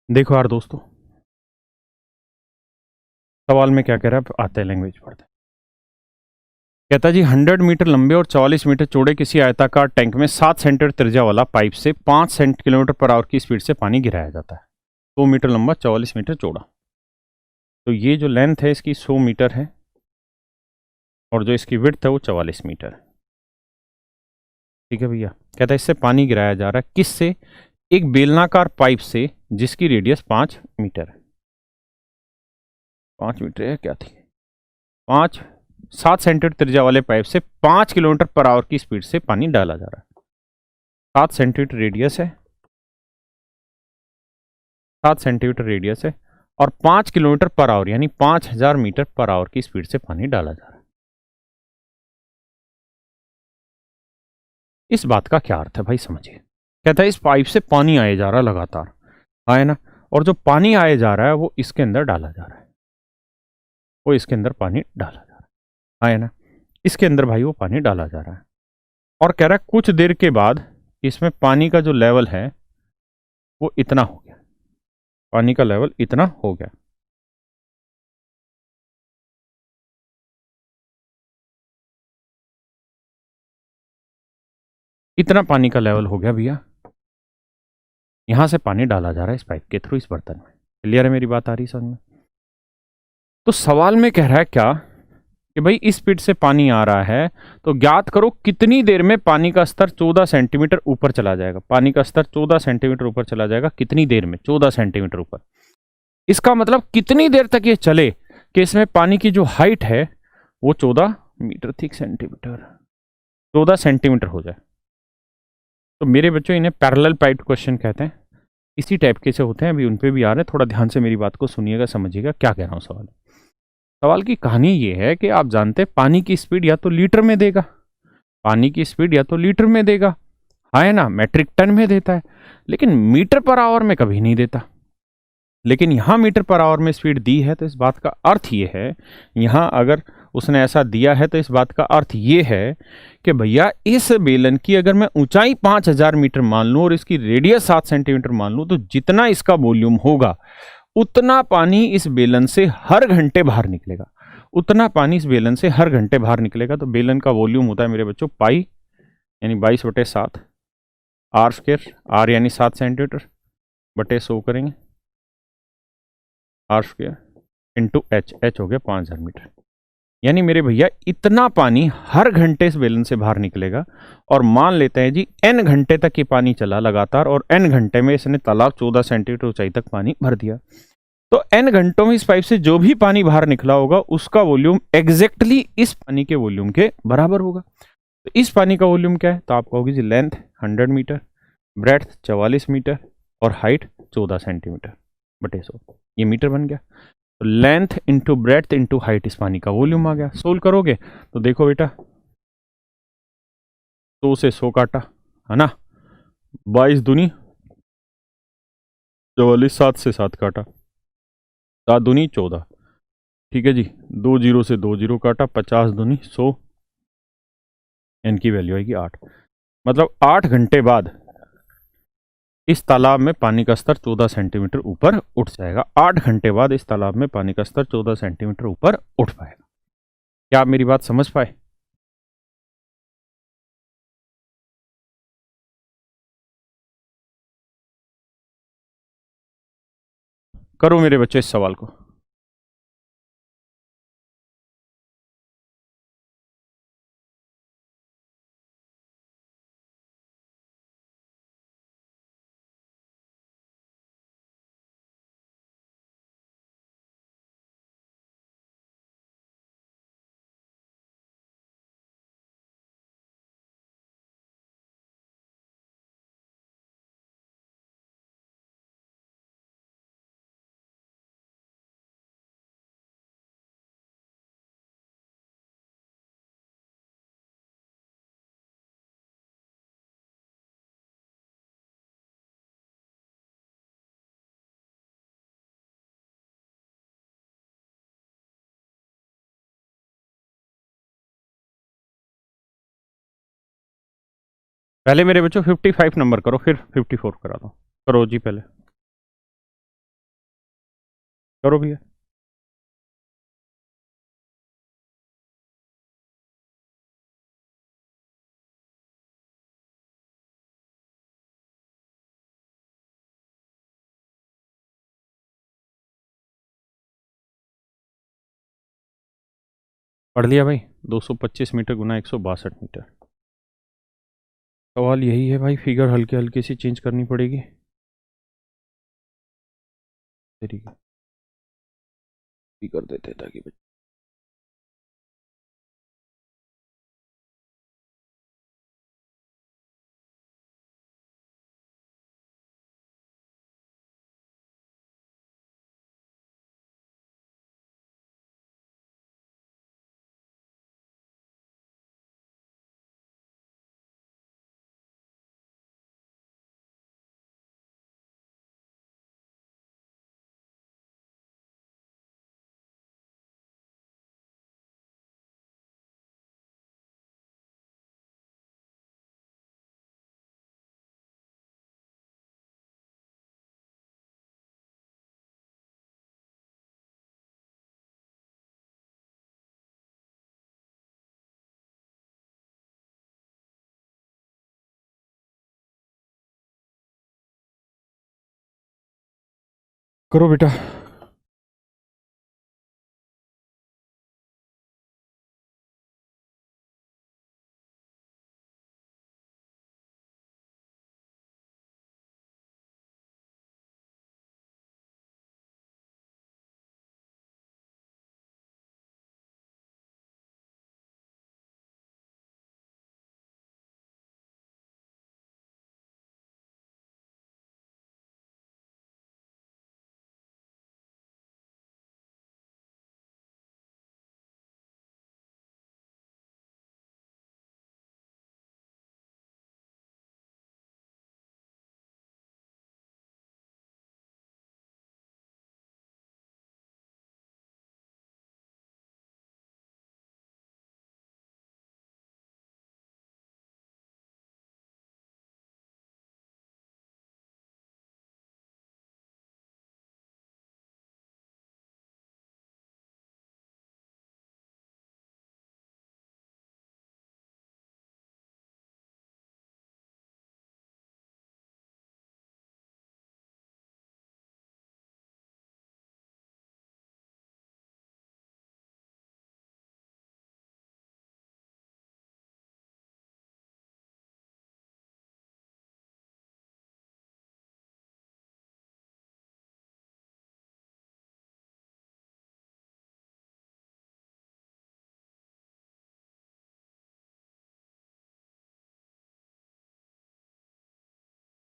देखो यार दोस्तों, सवाल में क्या कह रहा है, आते हैं लैंग्वेज पढ़ते हैं। कहता है जी 100 मीटर लंबे और 44 मीटर चौड़े किसी आयताकार टैंक में 7 सेंटीमीटर त्रिज्या वाला पाइप से 5 किलोमीटर पर आवर की स्पीड से पानी गिराया जाता है। 100 मीटर लंबा, 44 मीटर चौड़ा। तो ये जो लेंथ है इसकी 100 मीटर है, और जो इसकी विड्थ है वो 44 मीटर है। ठीक है भैया। कहता है इससे पानी गिराया जा रहा है, किससे? एक बेलनाकार पाइप से जिसकी रेडियस 5 मीटर है। 5 मीटर है क्या थी? 7 सेंटीमीटर त्रिज्या वाले पाइप से 5 किलोमीटर पर आवर की स्पीड से पानी डाला जा रहा है। 7 सेंटीमीटर रेडियस है, 7 सेंटीमीटर रेडियस है, और 5 किलोमीटर पर आवर यानी 5000 मीटर पर आवर की स्पीड से पानी डाला जा रहा है। इस बात का क्या अर्थ है भाई, समझिए। कहता है इस पाइप से पानी आए जा रहा है लगातार, आए ना, और जो पानी आए जा रहा है वो इसके अंदर डाला जा रहा है, वो इसके अंदर पानी डाला जा रहा है ना, इसके अंदर भाई वो पानी डाला जा रहा है। और कह रहा है कुछ देर के बाद इसमें पानी का जो लेवल है वो इतना हो गया, पानी का लेवल इतना हो गया। कितना पानी का लेवल हो गया भैया, यहां से पानी डाला जा रहा है इस पाइप के थ्रू इस बर्तन में। क्लियर है मेरी बात, आ रही समझ में? तो सवाल में कह रहा है क्या कि भाई इस स्पीड से पानी आ रहा है, तो ज्ञात करो कितनी देर में पानी का स्तर 14 सेंटीमीटर ऊपर चला जाएगा। पानी का स्तर 14 सेंटीमीटर ऊपर चला जाएगा, कितनी देर में? 14 सेंटीमीटर ऊपर। इसका मतलब कितनी देर तक ये चले कि इसमें पानी की जो हाइट है वो 14 मीटर थी, सेंटीमीटर 14 सेंटीमीटर हो जाए। तो मेरे बच्चों इन्हें पैरेलल पाइप क्वेश्चन कहते हैं। इसी टाइप के से होते हैं, अभी उन पे भी आ रहे हैं। थोड़ा ध्यान से मेरी बात को सुनिएगा, समझिएगा क्या कह रहा हूँ। सवाल की कहानी ये है कि आप जानते हैं पानी की स्पीड या तो लीटर में देगा, पानी की स्पीड या तो लीटर में देगा, हाँ है ना, मेट्रिक टन में देता है, लेकिन मीटर पर आवर में कभी नहीं देता। लेकिन यहां मीटर पर आवर में स्पीड दी है, तो इस बात का अर्थ ये है, यहां अगर उसने ऐसा दिया है तो इस बात का अर्थ ये है कि भैया इस बेलन की अगर मैं ऊंचाई 5000 मीटर मान लूं और इसकी रेडियस 7 सेंटीमीटर मान लूं, तो जितना इसका वॉल्यूम होगा उतना पानी इस बेलन से हर घंटे बाहर निकलेगा, उतना पानी इस बेलन से हर घंटे बाहर निकलेगा। तो बेलन का वॉल्यूम होता है मेरे बच्चों पाई, यानी 22/7 आर स्क्वायर, आर यानी 7 सेंटीमीटर बटे 100 करेंगे, R square into H, H हो गया 5000 मीटर। यानी मेरे भैया इतना पानी हर घंटे इस बेलन से बाहर निकलेगा। और मान लेते हैं जी एन घंटे तक ये पानी चला लगातार, और एन घंटे में इसने तालाब 14 सेंटीमीटर ऊंचाई तक पानी भर दिया। तो एन घंटों में इस पाइप से जो भी पानी बाहर निकला होगा उसका वॉल्यूम एग्जैक्टली इस पानी के वॉल्यूम के बराबर होगा। तो इस पानी का वॉल्यूम क्या है? तो आप कहोगे जी लेंथ 100 मीटर, ब्रेड्थ 44 मीटर और हाइट 14 सेंटीमीटर बटे 100, ये मीटर बन गया। तो length into breadth into height इस पानी का वॉल्यूम आ गया। सोल्व करोगे तो देखो बेटा 100 से 100 काटा है ना, 22 दूनी 44, 7 से 7 काटा, 7 दूनी 14, ठीक है जी, 2 जीरो से 2 जीरो काटा, 50 दूनी 100, एन की वैल्यू आएगी 8। मतलब 8 घंटे बाद इस तालाब में पानी का स्तर 14 सेंटीमीटर ऊपर उठ जाएगा। 8 घंटे बाद इस तालाब में पानी का स्तर 14 सेंटीमीटर ऊपर उठ पाएगा। क्या आप मेरी बात समझ पाए? करो मेरे बच्चे इस सवाल को। पहले मेरे बच्चों 55 नंबर करो, फिर 54 करा दो। करो जी, पहले करो भैया। पढ़ लिया भाई, 225 मीटर गुना 162 मीटर। सवाल यही है भाई, फिगर हल्के हल्के सी चेंज करनी पड़ेगी। तरीके कर देते ताकि करो बेटा।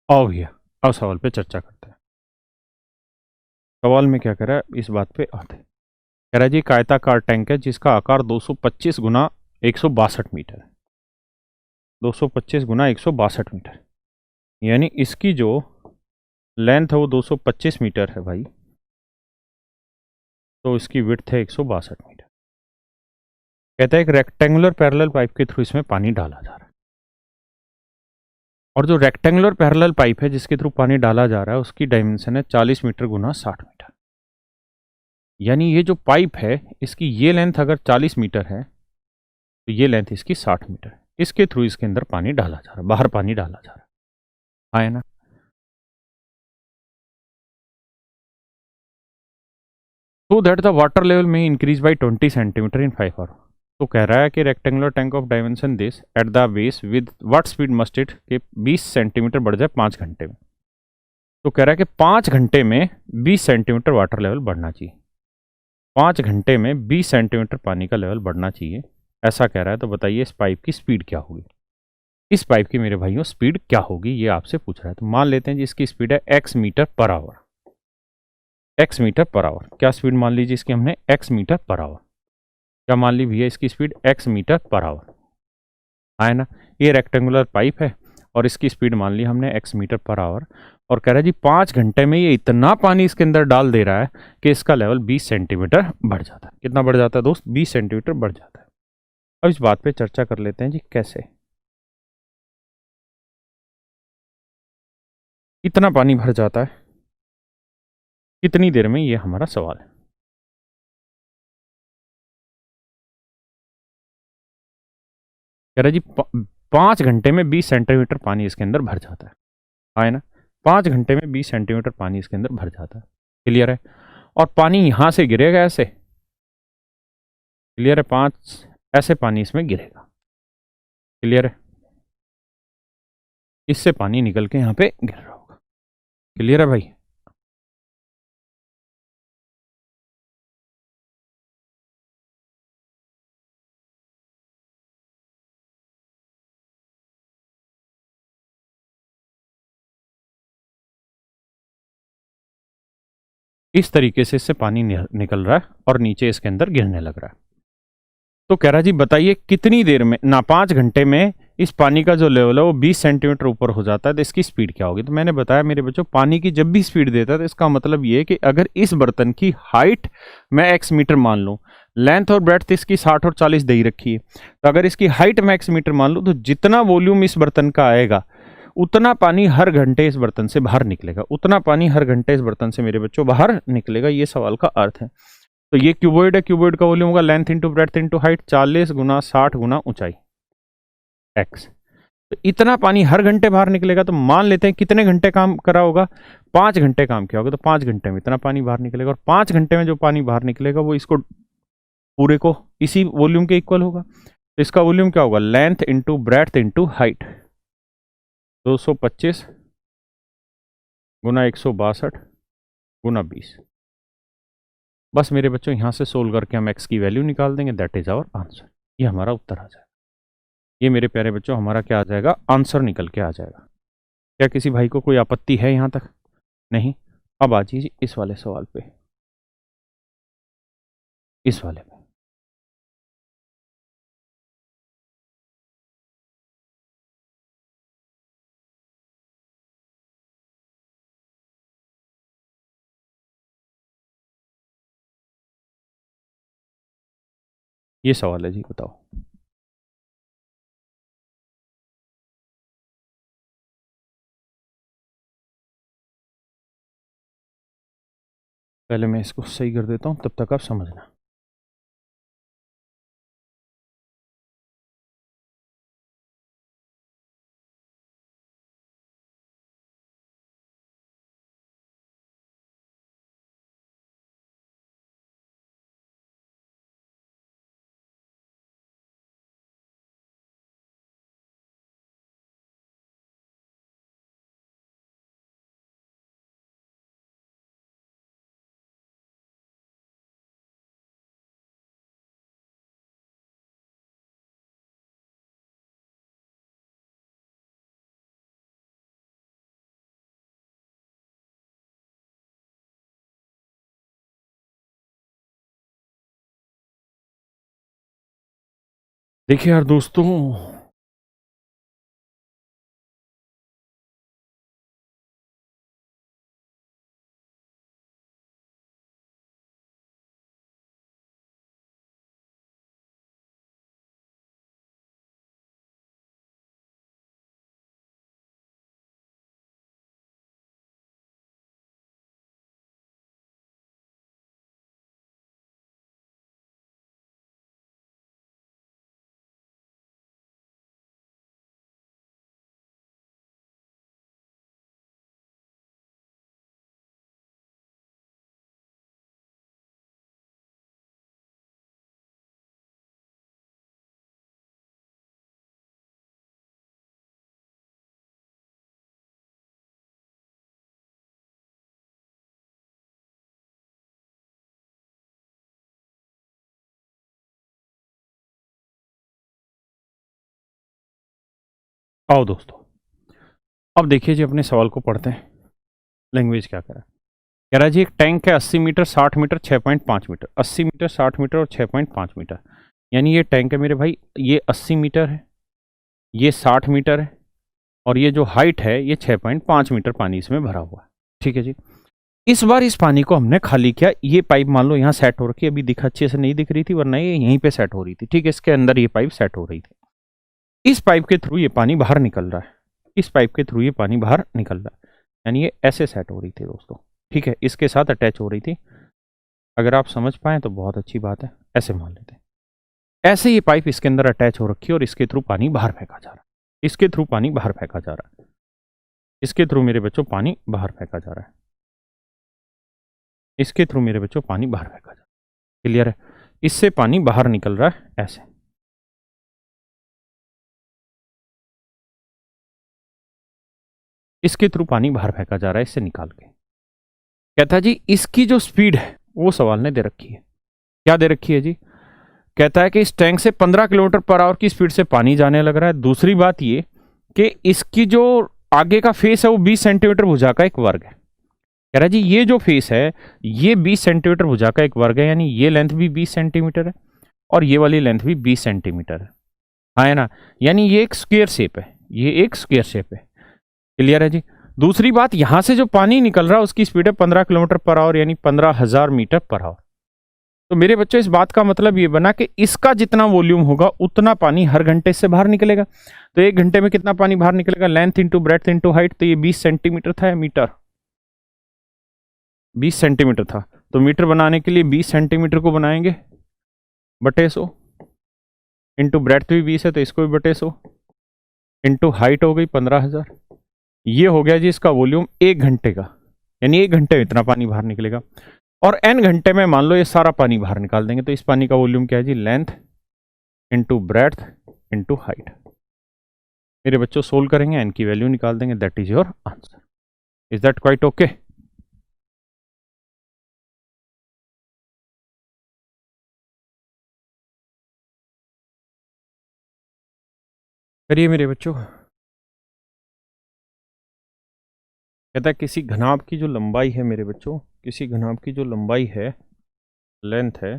आओ भैया, आओ सवाल पे चर्चा करते हैं। सवाल में क्या कह रहा है, इस बात पे आते हैं। कह रहा है जी, एक आयताकार टैंक है जिसका आकार 225 गुना 162 मीटर है। 225 गुना 162 मीटर, यानी इसकी जो लेंथ है वो 225 मीटर है भाई, तो इसकी विड्थ है 162 मीटर। कहता है एक रेक्टेंगुलर पैरेलल पाइप के थ्रू इसमें पानी डाला जा रहा है, और जो रेक्टेंगुलर पैरेलल पाइप है जिसके थ्रू पानी डाला जा रहा है उसकी डायमेंशन है 40 मीटर गुना 60 मीटर। यानी ये जो पाइप है इसकी ये लेंथ अगर 40 मीटर है तो ये लेंथ इसकी 60 मीटर है। इसके थ्रू इसके अंदर पानी डाला जा रहा है, बाहर पानी डाला जा रहा है, हाँ है ना। so that the water level may increase by 20 centimetre in 5 hours। तो कह रहा है कि rectangular tank of dimension this at the base with what speed must it, कि 20 सेंटीमीटर बढ़ जाए 5 घंटे में। तो कह रहा है कि 5 घंटे में 20 सेंटीमीटर वाटर लेवल बढ़ना चाहिए। 5 घंटे में 20 सेंटीमीटर पानी का लेवल बढ़ना चाहिए, ऐसा कह रहा है। तो बताइए इस पाइप की स्पीड क्या होगी। इस पाइप की मेरे भाइयों स्पीड क्या होगी, ये आपसे पूछ रहा है। तो मान लेते हैं जी इसकी स्पीड है x metre per hour. x metre per hour, क्या स्पीड मान लीजिए इसकी हमने, x मीटर पर आवर। क्या मान ली भैया इसकी speed x metre per hour, है ना। ये रेक्टेंगुलर पाइप है और इसकी स्पीड मान ली हमने x मीटर पर आवर। और कह रहा है जी 5 घंटे में ये इतना पानी इसके अंदर डाल दे रहा है कि इसका लेवल 20 सेंटीमीटर बढ़ जाता है। कितना बढ़ जाता है दोस्त, 20 सेंटीमीटर बढ़ जाता है। अब इस बात पे चर्चा कर लेते हैं जी, कैसे इतना पानी भर जाता है, कितनी देर में, ये हमारा सवाल है। कह रहा है जी 5 घंटे में 20 सेंटीमीटर पानी इसके अंदर भर जाता है ना। 5 घंटे में 20 सेंटीमीटर पानी इसके अंदर भर जाता है, क्लियर है। और पानी यहां से गिरेगा ऐसे, क्लियर है, 5 ऐसे पानी इसमें गिरेगा, क्लियर है। इससे पानी निकल के यहाँ पे गिर रहा होगा, क्लियर है भाई। इस तरीके से इससे पानी निकल रहा है और नीचे इसके अंदर गिरने लग रहा है। तो कह रहा जी बताइए कितनी देर में ना, 5 घंटे में इस पानी का जो लेवल है वो 20 सेंटीमीटर ऊपर हो जाता है, तो इसकी स्पीड क्या होगी। तो मैंने बताया मेरे बच्चों, पानी की जब भी स्पीड देता है तो इसका मतलब ये है कि अगर इस बर्तन की हाइट मैं x मीटर मान लूँ, लेंथ और ब्रेड्थ इसकी 60 और 40 दे ही रखी है, तो अगर इसकी हाइट मैं x मीटर मान लूँ तो जितना वॉल्यूम इस बर्तन का आएगा उतना पानी हर घंटे इस बर्तन से बाहर निकलेगा, उतना पानी हर घंटे इस बर्तन से मेरे बच्चों बाहर निकलेगा। ये सवाल का अर्थ है। तो ये क्यूबॉइड है, क्यूबॉइड का वॉल्यूम होगा length into breadth into height, 40 गुना 60 गुना ऊंचाई x। तो इतना पानी हर घंटे बाहर निकलेगा, तो मान लेते हैं कितने घंटे काम करा होगा, 5 घंटे काम किया होगा, तो 5 घंटे में इतना पानी बाहर निकलेगा, और 5 घंटे में जो पानी बाहर निकलेगा वो इसको पूरे को इसी वॉल्यूम के इक्वल होगा। तो इसका वॉल्यूम क्या होगा, length into breadth into height, 225 गुना 162 गुना 20। बस मेरे बच्चों यहाँ से सोल्व करके हम x की वैल्यू निकाल देंगे, दैट इज आवर आंसर। ये हमारा उत्तर आ जाएगा। ये मेरे प्यारे बच्चों हमारा क्या आ जाएगा, आंसर निकल के आ जाएगा। क्या किसी भाई को कोई आपत्ति है यहाँ तक? नहीं। अब आ जाइए इस वाले सवाल पे, इस वाले पे। ये सवाल है जी, बताओ। पहले मैं इसको सही कर देता हूँ, तब तक आप समझना। देखिए यार दोस्तों, आओ दोस्तों, अब देखिए जी, अपने सवाल को पढ़ते हैं। लैंग्वेज क्या कह रहा है जी, एक टैंक है 80 metre 60 metre 6.5 metre, 80 metre 60 metre और 6.5 मीटर। यानी ये टैंक है मेरे भाई, ये 80 मीटर है, ये 60 मीटर है, और ये जो हाइट है ये 6.5 मीटर पानी इसमें भरा हुआ है। ठीक है जी। इस बार इस पानी को हमने खाली किया। ये पाइप मान लो यहाँ सेट हो रखी है, अभी दिखा अच्छे से नहीं दिख रही थी, वरना ये यहीं पे सेट हो रही थी। ठीक है, इसके अंदर ये पाइप सेट हो रही थी। इस पाइप के थ्रू ये पानी बाहर निकल रहा है, इस पाइप के थ्रू ये पानी बाहर निकल रहा है, यानी ये ऐसे सेट हो रही थी दोस्तों। ठीक है, इसके साथ अटैच हो रही थी। अगर आप समझ पाए तो बहुत अच्छी बात है, ऐसे मान लेते हैं। ऐसे ये पाइप इसके अंदर अटैच हो रखी है और इसके थ्रू पानी बाहर फेंका जा रहा है, इसके थ्रू पानी बाहर फेंका जा रहा है, इसके थ्रू मेरे बच्चों पानी बाहर फेंका जा रहा है, इसके थ्रू मेरे बच्चों पानी बाहर फेंका जा रहा है। क्लियर है? इससे पानी बाहर निकल रहा है ऐसे। इसके थ्रू पानी बाहर फेंका जा रहा है इससे निकाल के। कहता है जी इसकी जो स्पीड है वो सवाल ने दे रखी है। क्या दे रखी है जी? कहता है कि इस टैंक से 15 किलोमीटर पर आवर की स्पीड से पानी जाने लग रहा है। दूसरी बात ये कि इसकी जो आगे का फेस है वो 20 सेंटीमीटर भुजा का एक वर्ग है। कह रहा है जी ये जो फेस है ये 20 सेंटीमीटर भुजा का एक वर्ग है, यानी ये लेंथ भी 20 सेंटीमीटर है और ये वाली लेंथ भी 20 सेंटीमीटर है। हाँ है ना? यानी ये एक स्क्वायर शेप है, ये एक स्क्वायर शेप है। क्लियर है जी? दूसरी बात, यहां से जो पानी निकल रहा है उसकी स्पीड है 15 किलोमीटर पर आवर, यानी 15,000 मीटर पर आवर। तो मेरे बच्चों इस बात का मतलब ये बना कि इसका जितना वॉल्यूम होगा उतना पानी हर घंटे से बाहर निकलेगा। तो एक घंटे में कितना पानी बाहर निकलेगा? Length into breadth into height, तो ये 20 सेंटीमीटर था, मीटर 20 सेंटीमीटर था। तो मीटर बनाने के लिए 20 सेंटीमीटर को बनाएंगे बटे 100, इंटू ब्रेड्थ भी 20 है तो इसको भी बटे 100, इंटू हाइट हो गई 15,000। ये हो गया जी इसका वॉल्यूम 1 घंटे का, यानी 1 घंटे में इतना पानी बाहर निकलेगा। और n घंटे में मान लो ये सारा पानी बाहर निकाल देंगे, तो इस पानी का वॉल्यूम क्या है जी, length into breadth into height. मेरे बच्चों सोल्व करेंगे, n की वैल्यू निकाल देंगे, that is your answer. Is that quite okay? करिए मेरे बच्चों। कहता है किसी घनाभ की जो लंबाई है मेरे बच्चों, किसी घनाभ की जो लंबाई है, लेंथ है,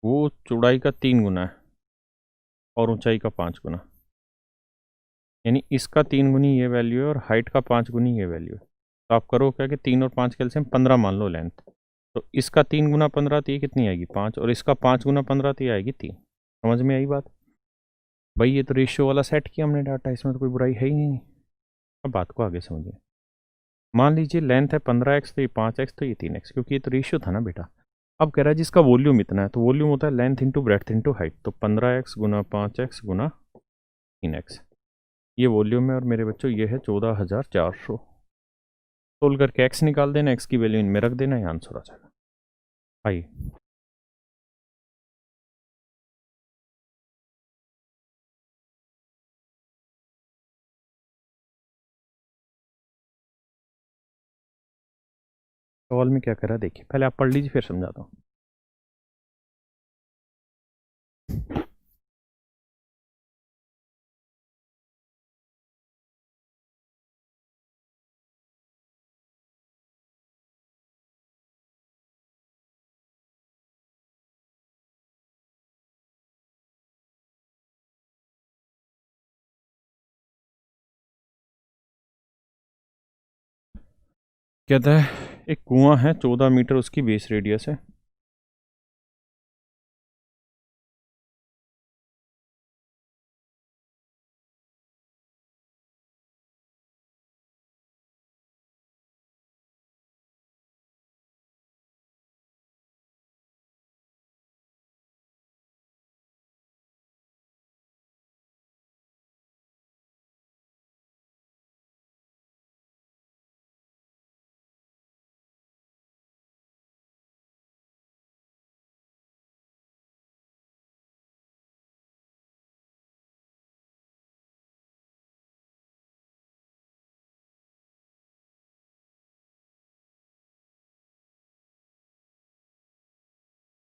वो चौड़ाई का 3 गुना है और ऊंचाई का 5 गुना, यानी इसका 3 गुनी ये वैल्यू है और हाइट का 5 गुनी ये वैल्यू है। तो आप करो क्या कि 3 और 5 कैलसियम 15 मान लो लेंथ, तो इसका 3 गुना 15 तो ये कितनी आएगी 5, और इसका 5 गुना 15 तो ये आएगी 3। समझ में आई बात? भाई ये तो रेशियो वाला सेट किया हमने डाटा, इसमें तो कोई बुराई है ही नहीं। अब बात को आगे समझिए। मान लीजिए लेंथ है 15x, तो ये 5x, तो ये 3x, क्योंकि ये तो रेशियो था ना बेटा। अब कह रहा है जिसका वॉल्यूम इतना है, तो वॉल्यूम होता है length into breadth into height, तो 15x गुना 5x गुना 3x, ये वॉल्यूम है। और मेरे बच्चों ये है 14,400। सोल्व करके x निकाल देना, x की वैल्यू इनमें रख देना, ये आंसर आ जाएगा। आइए सवाल में क्या करा देखिए, पहले आप पढ़ लीजिए फिर समझाता हूँ। कहता है एक कुआं है 14 मीटर उसकी बेस रेडियस है।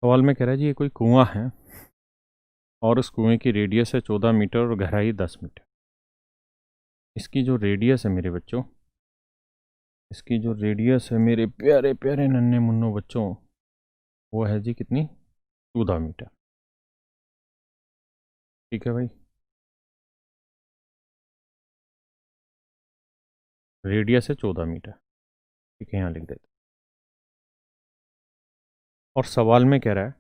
सवाल में कह रहा है जी ये कोई कुआं है और उस कुएं की रेडियस है 14 मीटर और गहराई 10 मीटर। इसकी जो रेडियस है मेरे बच्चों, इसकी जो रेडियस है मेरे प्यारे प्यारे नन्हे मुन्नो बच्चों, वो है जी कितनी, 14 मीटर। ठीक है भाई, रेडियस है 14 मीटर। ठीक है, यहाँ लिख देते। और सवाल में कह रहा है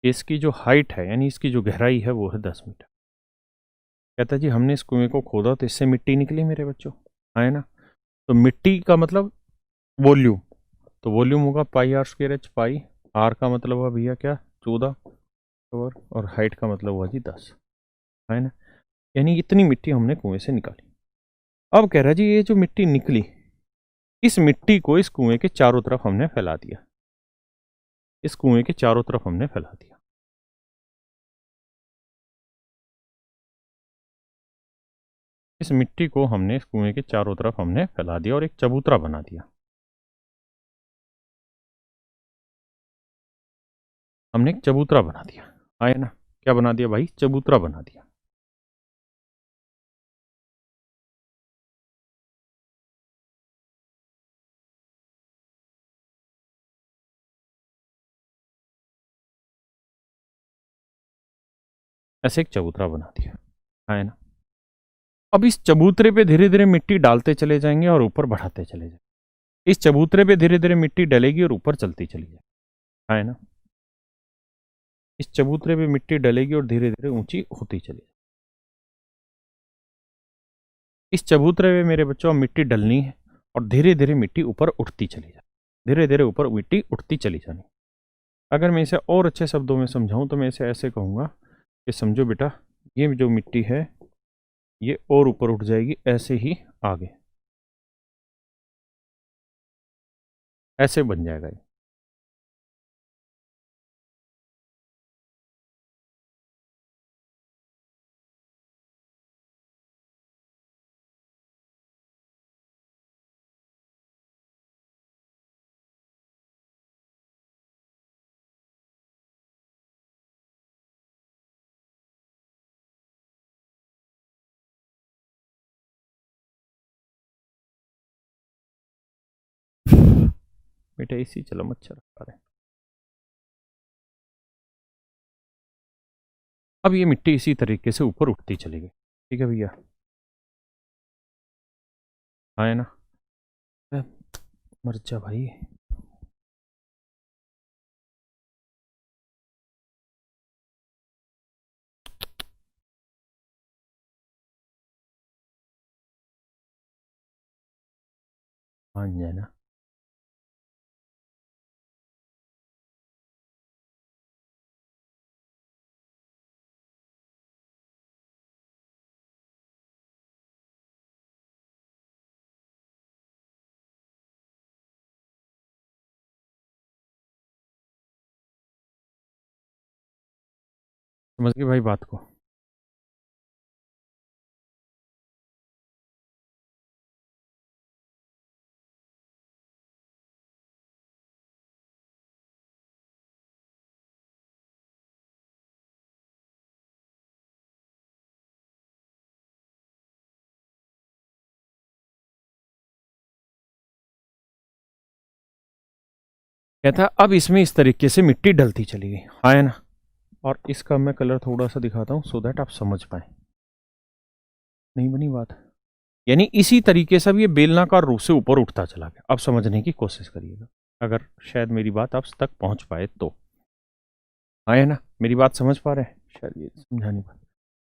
कि इसकी जो हाइट है, यानी इसकी जो गहराई है, वो है 10 मीटर। कहता है जी हमने इस कुएं को खोदा तो इससे मिट्टी निकली मेरे बच्चों, है ना। तो मिट्टी का मतलब वॉल्यूम, तो वॉल्यूम होगा pi r square h. Pi r का मतलब हुआ भैया क्या, 14 और हाइट का मतलब हुआ जी 10, है ना। यानी इतनी मिट्टी हमने कुएं से निकाली। अब कह रहा है जी ये जो मिट्टी निकली, इस मिट्टी को इस कुएं के चारों तरफ हमने फैला दिया, इस कुएं के चारों तरफ हमने फैला दिया। इस मिट्टी को हमने इस कुएं के चारों तरफ हमने फैला दिया और एक चबूतरा बना दिया। हमने एक चबूतरा बना दिया, आया ना। क्या बना दिया भाई, चबूतरा बना दिया। ऐसे एक चबूतरा बना दिया, है ना। अब इस चबूतरे पे धीरे धीरे मिट्टी डालते चले जाएंगे और ऊपर बढ़ाते चले जाएंगे। इस चबूतरे पे धीरे धीरे मिट्टी डलेगी और ऊपर चलती चली जाएगी, है ना। इस चबूतरे पे मिट्टी डलेगी और धीरे धीरे ऊंची होती चली जाएगी। इस चबूतरे पे मेरे बच्चों अब मिट्टी डलनी है और धीरे धीरे मिट्टी ऊपर उठती चली जाए, धीरे धीरे ऊपर मिट्टी उठती चली जानी। अगर मैं इसे और अच्छे शब्दों में समझाऊं तो मैं इसे ऐसे कहूंगा कि समझो बेटा, ये जो मिट्टी है ये और ऊपर उठ जाएगी, ऐसे ही आगे ऐसे बन जाएगा ये। बेटा इसी चलो मच्छर आ रहे हैं। अब ये मिट्टी इसी तरीके से ऊपर उठती चलेगी। ठीक है भैया, हाँ है ना। मर जा भाई। हाँ है ना। समझ गए भाई बात को। कहता अब इसमें इस तरीके से मिट्टी डलती चली गई, हाँ है ना। और इसका मैं कलर थोड़ा सा दिखाता हूँ सो दैट आप समझ पाए। नहीं बनी बात। यानी इसी तरीके से अब ये बेलनाकार रूप से ऊपर उठता चला गया। अब समझने की कोशिश करिएगा, अगर शायद मेरी बात आप तक पहुंच पाए तो। हाँ है ना, मेरी बात समझ पा रहे हैं, शायद ये समझा नहीं पा।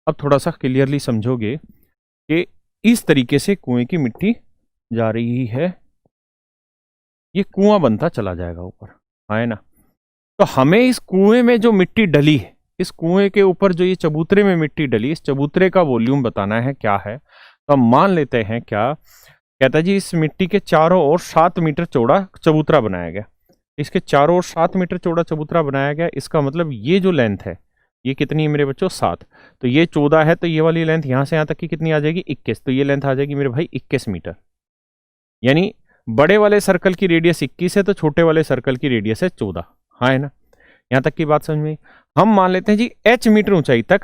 अब थोड़ा सा क्लियरली समझोगे कि इस तरीके से कुएं की मिट्टी जा रही है, ये कुआं बनता चला जाएगा ऊपर, हाँ है ना। तो हमें इस कुएं में जो मिट्टी डली है, इस कुएं के ऊपर जो ये चबूतरे में मिट्टी डली, इस चबूतरे का वॉल्यूम बताना है क्या है। तो हम मान लेते हैं क्या, कहता है जी इस मिट्टी के चारों ओर 7 मीटर चौड़ा चबूतरा बनाया गया। इसके चारों ओर 7 मीटर चौड़ा चबूतरा बनाया गया। इसका मतलब ये जो लेंथ है, ये कितनी है मेरे बच्चों, 7। तो ये 14 है, तो ये वाली लेंथ यहां से यहां तक की कितनी आ जाएगी, 21। तो ये लेंथ आ जाएगी मेरे भाई 21 मीटर। यानी बड़े वाले सर्कल की रेडियस 21 है, तो छोटे वाले सर्कल की रेडियस है 14। हाँ है ना, यहां तक की बात समझ में। हम मान लेते हैं जी h मीटर ऊंचाई तक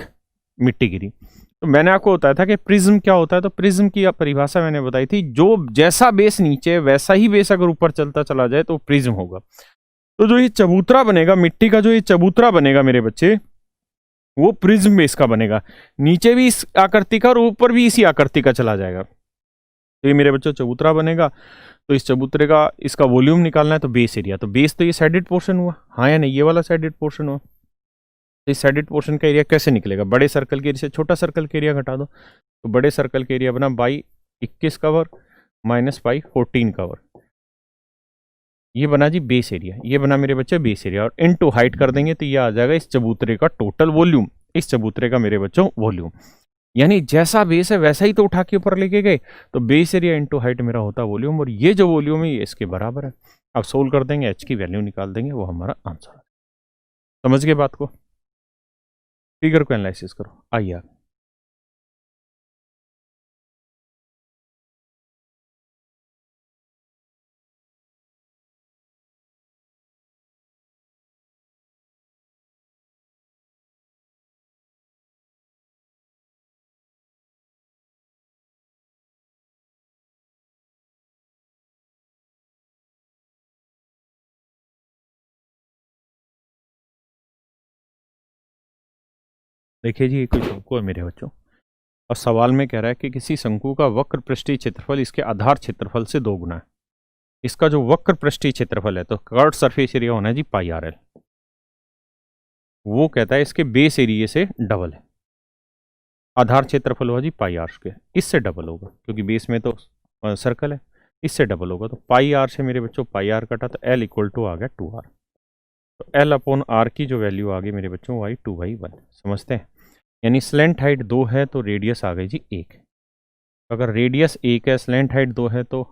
मिट्टी गिरी। तो मैंने आपको बताया था कि प्रिज्म क्या होता है, तो प्रिज्म की परिभाषा मैंने बताई थी, जो जैसा बेस नीचे वैसा ही बेस अगर ऊपर चलता चला जाए तो प्रिज्म होगा। तो जो ये चबूतरा बनेगा, मिट्टी का जो ये चबूतरा बनेगा मेरे बच्चे, वो प्रिज्म बेस का बनेगा। नीचे भी इस आकृति का और ऊपर भी इसी आकृति का चला जाएगा। तो ये मेरे बच्चों चबूतरा बनेगा। तो इस चबूतरे का इसका वॉल्यूम निकालना है, तो बेस एरिया, तो बेस तो ये साइडेड पोर्शन हुआ, हाँ या नहीं, ये वाला साइडेड पोर्शन हुआ। तो इस साइडेड पोर्शन का एरिया कैसे निकलेगा, बड़े सर्कल के एरिया से छोटा सर्कल के एरिया घटा दो। तो बड़े सर्कल के एरिया बना by 21 cover minus by 14 cover, ये बना जी बेस एरिया। ये बना मेरे बच्चे बेस एरिया, और इनटू हाइट कर देंगे तो ये आ जाएगा इस चबूतरे का टोटल वॉल्यूम, इस चबूतरे का मेरे बच्चों वॉल्यूम। यानी जैसा बेस है वैसा ही तो उठा के ऊपर लेके गए, तो बेस एरिया इनटू हाइट मेरा होता वॉल्यूम, और ये जो वॉल्यूम है ये इसके बराबर है। अब सोल्व कर देंगे, एच की वैल्यू निकाल देंगे, वो हमारा आंसर है। समझ गए बात को। फिगर को एनालिसिस करो, आइए। देखिए जी, ये कोई शंकु है मेरे बच्चों, और सवाल में कह रहा है कि किसी शंकु का वक्र पृष्ठीय क्षेत्रफल इसके आधार क्षेत्रफल से 2 गुना है। इसका जो वक्र पृष्ठीय क्षेत्रफल है, तो कर्व्ड सरफेस एरिया होना है जी पाई आर एल। वो कहता है इसके बेस एरिया से डबल है। आधार क्षेत्रफल होगा जी पाई आर स्क्वायर, इससे डबल होगा क्योंकि बेस में तो सर्कल है, इससे डबल होगा। तो पाई आर से मेरे बच्चों पाई आर कटा, तो एल इक्वल टू आ गया 2r। तो एल अपॉन आर की जो वैल्यू आ गई मेरे बच्चों, वो आई 2/1। समझते हैं। यानी स्लेंट हाइट 2 है तो रेडियस आ गई जी 1। तो अगर रेडियस 1 है, स्लेंट हाइट 2 है, तो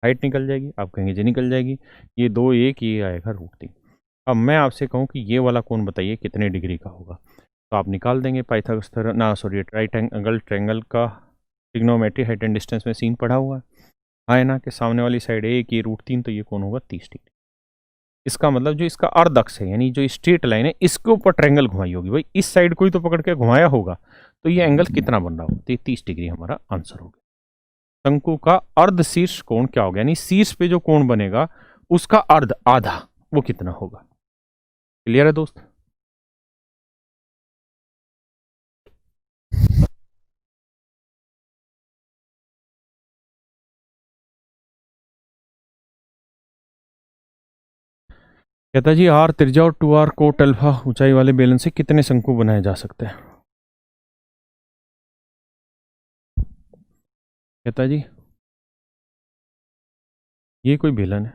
हाइट निकल जाएगी। आप कहेंगे जी निकल जाएगी, ये 2 1, ये आएगा √3। अब मैं आपसे कहूँ कि ये वाला कोण बताइए कितने डिग्री का होगा, तो आप निकाल देंगे पाइथागोरस थ्योरम, ना सॉरी, राइट एंगल ट्रायंगल का ट्रिग्नोमेट्री हाइट एंड डिस्टेंस में सीन पढ़ा हुआ है। हाँ है ना, कि सामने वाली साइड 1, ये √3, तो ये कोण होगा 30 डिग्री। इसका मतलब जो इसका अर्ध अक्ष है, यानी जो स्ट्रेट लाइन है, इसके ऊपर ट्रायंगल घुमाई होगी। भाई इस साइड को ही तो पकड़ के घुमाया होगा, तो ये एंगल कितना बन रहा होगा, तो ये 30 डिग्री हमारा आंसर हो गया। शंकु का अर्ध शीर्ष कोण क्या होगा, यानी शीर्ष पे जो कोण बनेगा उसका अर्ध, आधा, वो कितना होगा। क्लियर है दोस्त? कहता जी आर त्रिज्या और 2r कोट अल्फा ऊंचाई वाले बेलन से कितने शंकु बनाए जा सकते हैं। कहता जी ये कोई बेलन है,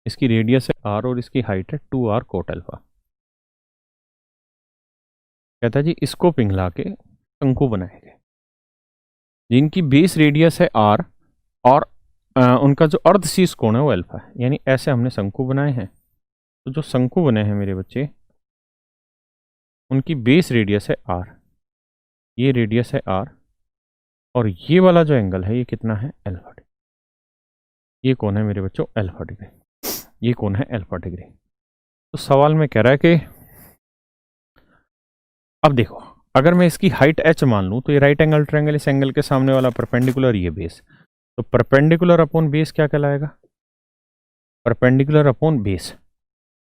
इसकी रेडियस है r और इसकी हाइट है 2r कोट अल्फा। कहता जी इसको पिघला के शंकु बनाए गए जिनकी बेस रेडियस है r और उनका जो अर्ध शीर्ष कोण है वो अल्फा है। यानी ऐसे हमने शंकु बनाए हैं। तो जो शंकु बने हैं मेरे बच्चे, उनकी बेस रेडियस है r, ये रेडियस है r, और ये वाला जो एंगल है ये कितना है, अल्फा डिग्री। ये कौन है मेरे बच्चों, अल्फा डिग्री। ये कौन है, अल्फा डिग्री। तो सवाल में कह रहा है कि अब देखो, अगर मैं इसकी हाइट h मान लूं, तो ये राइट एंगल ट्रायंगल, इस एंगल के सामने वाला परपेंडिकुलर, ये बेस, तो परपेंडिकुलर अपॉन बेस क्या कहलाएगा, परपेंडिकुलर अपॉन बेस।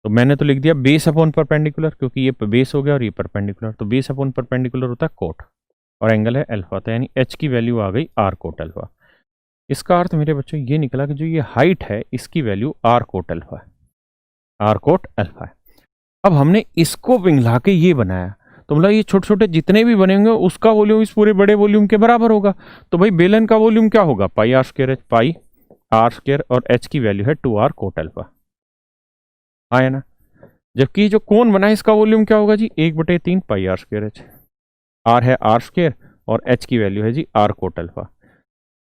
तो मैंने तो लिख दिया बेस अपॉन परपेंडिकुलर, क्योंकि ये बेस हो गया और ये परपेंडिकुलर, तो बेस अपॉन परपेंडिकुलर होता है कोट, और एंगल है अल्फा, तो यानी h की वैल्यू आ गई r कोट अल्फा। इसका अर्थ मेरे बच्चों ये निकला कि जो ये हाइट है इसकी वैल्यू r कोट अल्फा है, r कोट अल्फा है। अब हमने इसको पिघला के ये बनाया, तो मतलब ये छोटे छोटे जितने भी बने होंगे उसका वॉल्यूम इस पूरे बड़े वॉल्यूम के बराबर होगा। तो भाई बेलन का वॉल्यूम क्या होगा, pi r square, pi r square, और h की वैल्यू है 2r कोट अल्फा, हाँ है ना। जबकि जो कोण बना है इसका वॉल्यूम क्या होगा जी, 1/3 पाई आर स्क्वायर एच, आर है आर स्क्वायर और h की वैल्यू है जी r कोट अल्फा।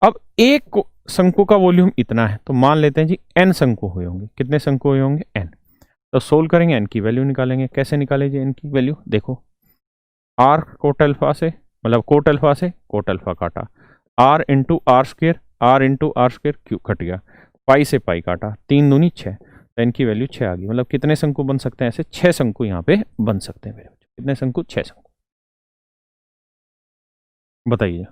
अब एक शंकु का वॉल्यूम इतना है, तो मान लेते हैं जी n शंकु हुए होंगे। कितने शंकु हुए होंगे, n। तो सोल्व करेंगे, n की वैल्यू निकालेंगे। कैसे निकालें जी n की वैल्यू, देखो r कोट अल्फा से, मतलब कोट अल्फा से कोट अल्फा काटा, r into R square, r into R square क्यों कट गया, पाई से पाई काटा, 3 दूनी 6, तो n की वैल्यू 6 आ गई। मतलब कितने शंकु बन सकते हैं, ऐसे 6 शंकु यहाँ पे बन सकते हैं मेरे बच्चे। कितने शंकु, 6 शंकु, बताइए।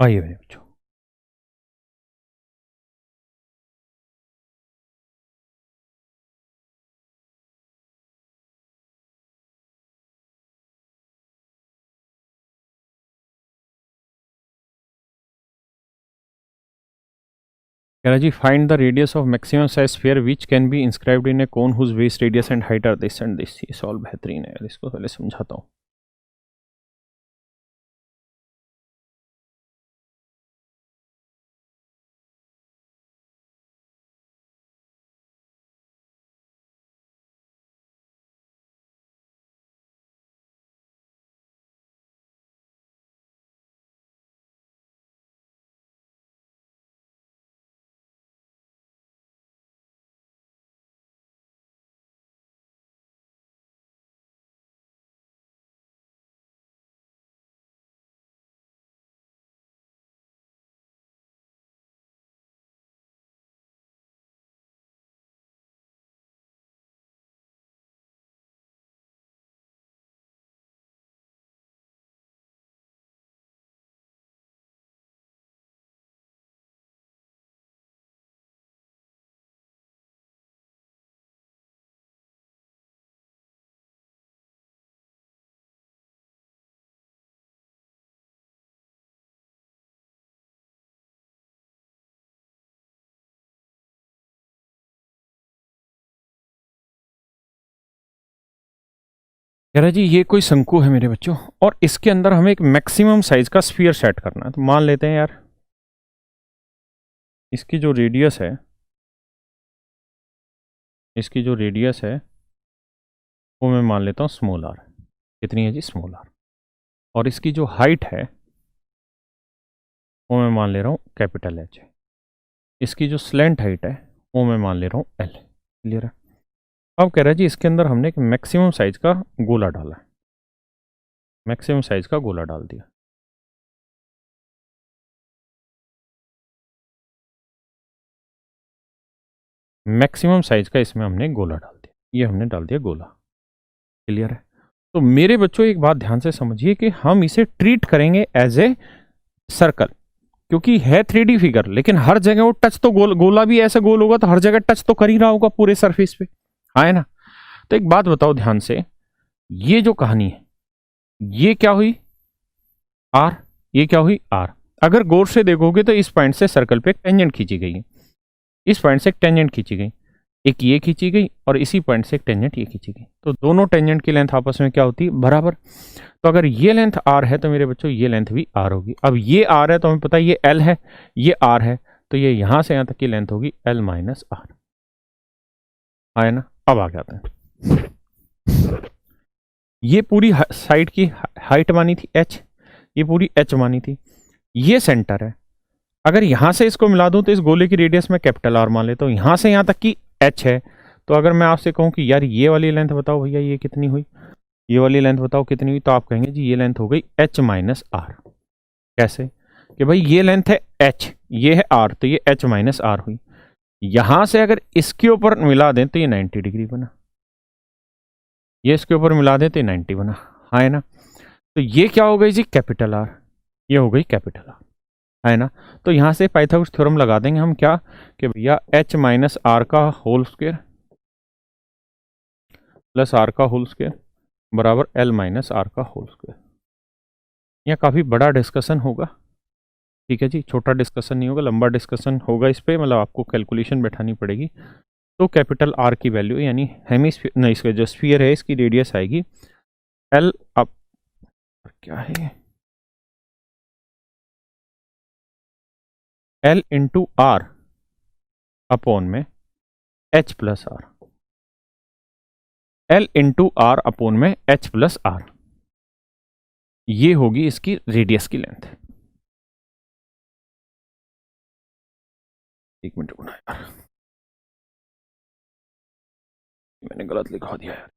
आइए मेरे बच्चों, कह रहा जी find the radius of maximum size sphere which can be inscribed in a cone whose base radius and height are this and this. ये सॉल्व बेहतरीन है, इसको पहले समझाता हूँ। कह रहा जी ये कोई शंकु है मेरे बच्चों, और इसके अंदर हमें एक मैक्सिमम साइज का स्फीयर सेट करना है। तो मान लेते हैं यार इसकी जो रेडियस है, इसकी जो रेडियस है वो मैं मान लेता हूँ स्मॉल आर। कितनी है जी? Small are. और इसकी जो हाइट है वो मैं मान ले रहा हूँ कैपिटल एच है। इसकी जो स्लेंट हाइट है वो मैं मान ले रहा हूँ एल। क्लियर है? अब कह रहा है जी इसके अंदर हमने एक मैक्सिमम साइज का गोला डाला है, मैक्सिमम साइज का गोला डाल दिया। मैक्सिमम साइज का इसमें हमने गोला डाल दिया, ये हमने डाल दिया गोला। क्लियर है? तो मेरे बच्चों एक बात ध्यान से समझिए कि हम इसे ट्रीट करेंगे एज ए सर्कल, क्योंकि है 3D फिगर, लेकिन हर जगह वो टच तो गोला भी ऐसा गोल होगा तो हर जगह टच तो कर ही रहा होगा पूरे सरफेस पे, है ना? तो एक बात बताओ ध्यान से, ये जो कहानी है ये क्या हुई? आर। ये क्या हुई? आर। अगर गौर से देखोगे तो इस पॉइंट से सर्कल पे एक टेंजेंट खींची गई है, इस पॉइंट से एक टेंजेंट खींची गई, एक ये खींची गई और इसी पॉइंट से एक टेंजेंट ये खींची गई। तो दोनों टेंजेंट की लेंथ आपस में क्या होती है? बराबर। तो अगर ये लेंथ आर है तो मेरे बच्चों ये लेंथ भी आर होगी। अब ये आर है तो हमें पता है ये एल है, ये आर है, तो ये यहां से यहां तक की लेंथ होगी एल माइनस आर। आए ना? अब आ जाते हैं, ये पूरी साइड की हाइट मानी थी एच, ये पूरी एच मानी थी, ये सेंटर है। अगर यहां से इसको मिला दूं तो इस गोले की रेडियस में कैपिटल आर मान लेता हूं, यहां से यहां तक की एच है। तो अगर मैं आपसे कहूं कि यार ये वाली लेंथ बताओ भैया ये कितनी हुई, ये वाली लेंथ बताओ कितनी हुई, तो आप कहेंगे जी ये लेंथ हो गई एच माइनस आर। कैसे? कि भाई ये लेंथ है एच, ये है आर, तो ये एच माइनस आर हुई। यहां से अगर इसके ऊपर मिला दें तो ये 90 डिग्री बना, ये इसके ऊपर मिला दें तो ये 90 बना, है ना? तो ये क्या हो गई जी? Capital R. ये हो गई कैपिटल आर, है ना? तो यहां से पाइथागोरस थ्योरम लगा देंगे हम, क्या कि भैया एच माइनस आर का होल स्क्वायर प्लस आर का होल स्क्वायर बराबर एल माइनस आर का होल स्क्वायर। यह काफ़ी बड़ा डिस्कशन होगा, ठीक है जी, छोटा डिस्कशन नहीं होगा, लंबा डिस्कशन होगा इस पर, मतलब आपको कैलकुलेशन बैठानी पड़ेगी। तो कैपिटल आर की वैल्यू यानी हेमिस्फीयर नहीं, इसका जो स्फीयर है इसकी रेडियस आएगी एल अप, क्या है, एल इंटू आर अपॉन में H plus R, L into R upon में एच प्लस आर, ये होगी इसकी रेडियस की लेंथ। एक मिनट रुकना यार, मैंने गलत लिखा दिया यार।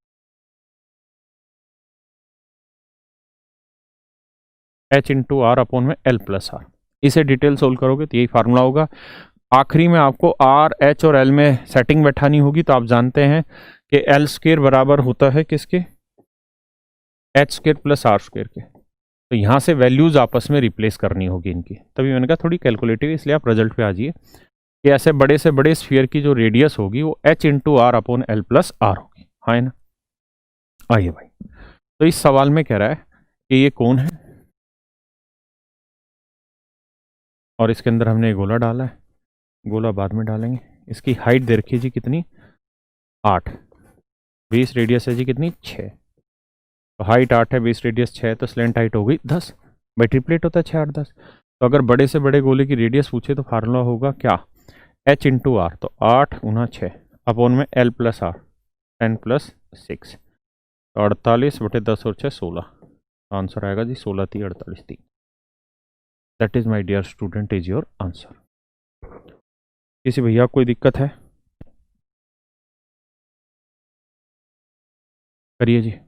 एच इंटू आर अपॉन में एल प्लस आर, इसे डिटेल सोल्व करोगे तो यही फार्मूला होगा। आखिरी में आपको आर एच और एल में सेटिंग बैठानी होगी, तो आप जानते हैं कि एल स्क्वायर बराबर होता है किसके? H square plus R square के। तो यहां से वैल्यूज आपस में रिप्लेस करनी होगी इनकी, तभी मैंने कहा थोड़ी कैलकुलेटिव, इसलिए आप रिजल्ट पे आ जाइए कि ऐसे बड़े से बड़े स्फीयर की जो रेडियस होगी वो H into R upon L plus R होगी, है ना? आइए भाई, तो इस सवाल में कह रहा है कि ये कौन है और इसके अंदर हमने गोला डाला है, गोला बाद में डालेंगे। इसकी हाइट दे रखी है जी कितनी? 8। बेस रेडियस है जी कितनी? 6। तो हाइट 8 है, बेस रेडियस 6 है, तो स्लेंट हाइट हो गई 10। भाई ट्रिपलेट होता है 6 8 10। तो अगर बड़े से बड़े गोले की रेडियस पूछे तो फार्मूला होगा क्या? एच इंटू आर, तो 8 गुना 6 अपॉन में एल प्लस आर 10 प्लस 6, तो 48 बटे 10 और 6 16। आंसर आएगा जी 16 3 48 3। That is my dear student is your answer. किसी भैया कोई दिक्कत है? करिए जी।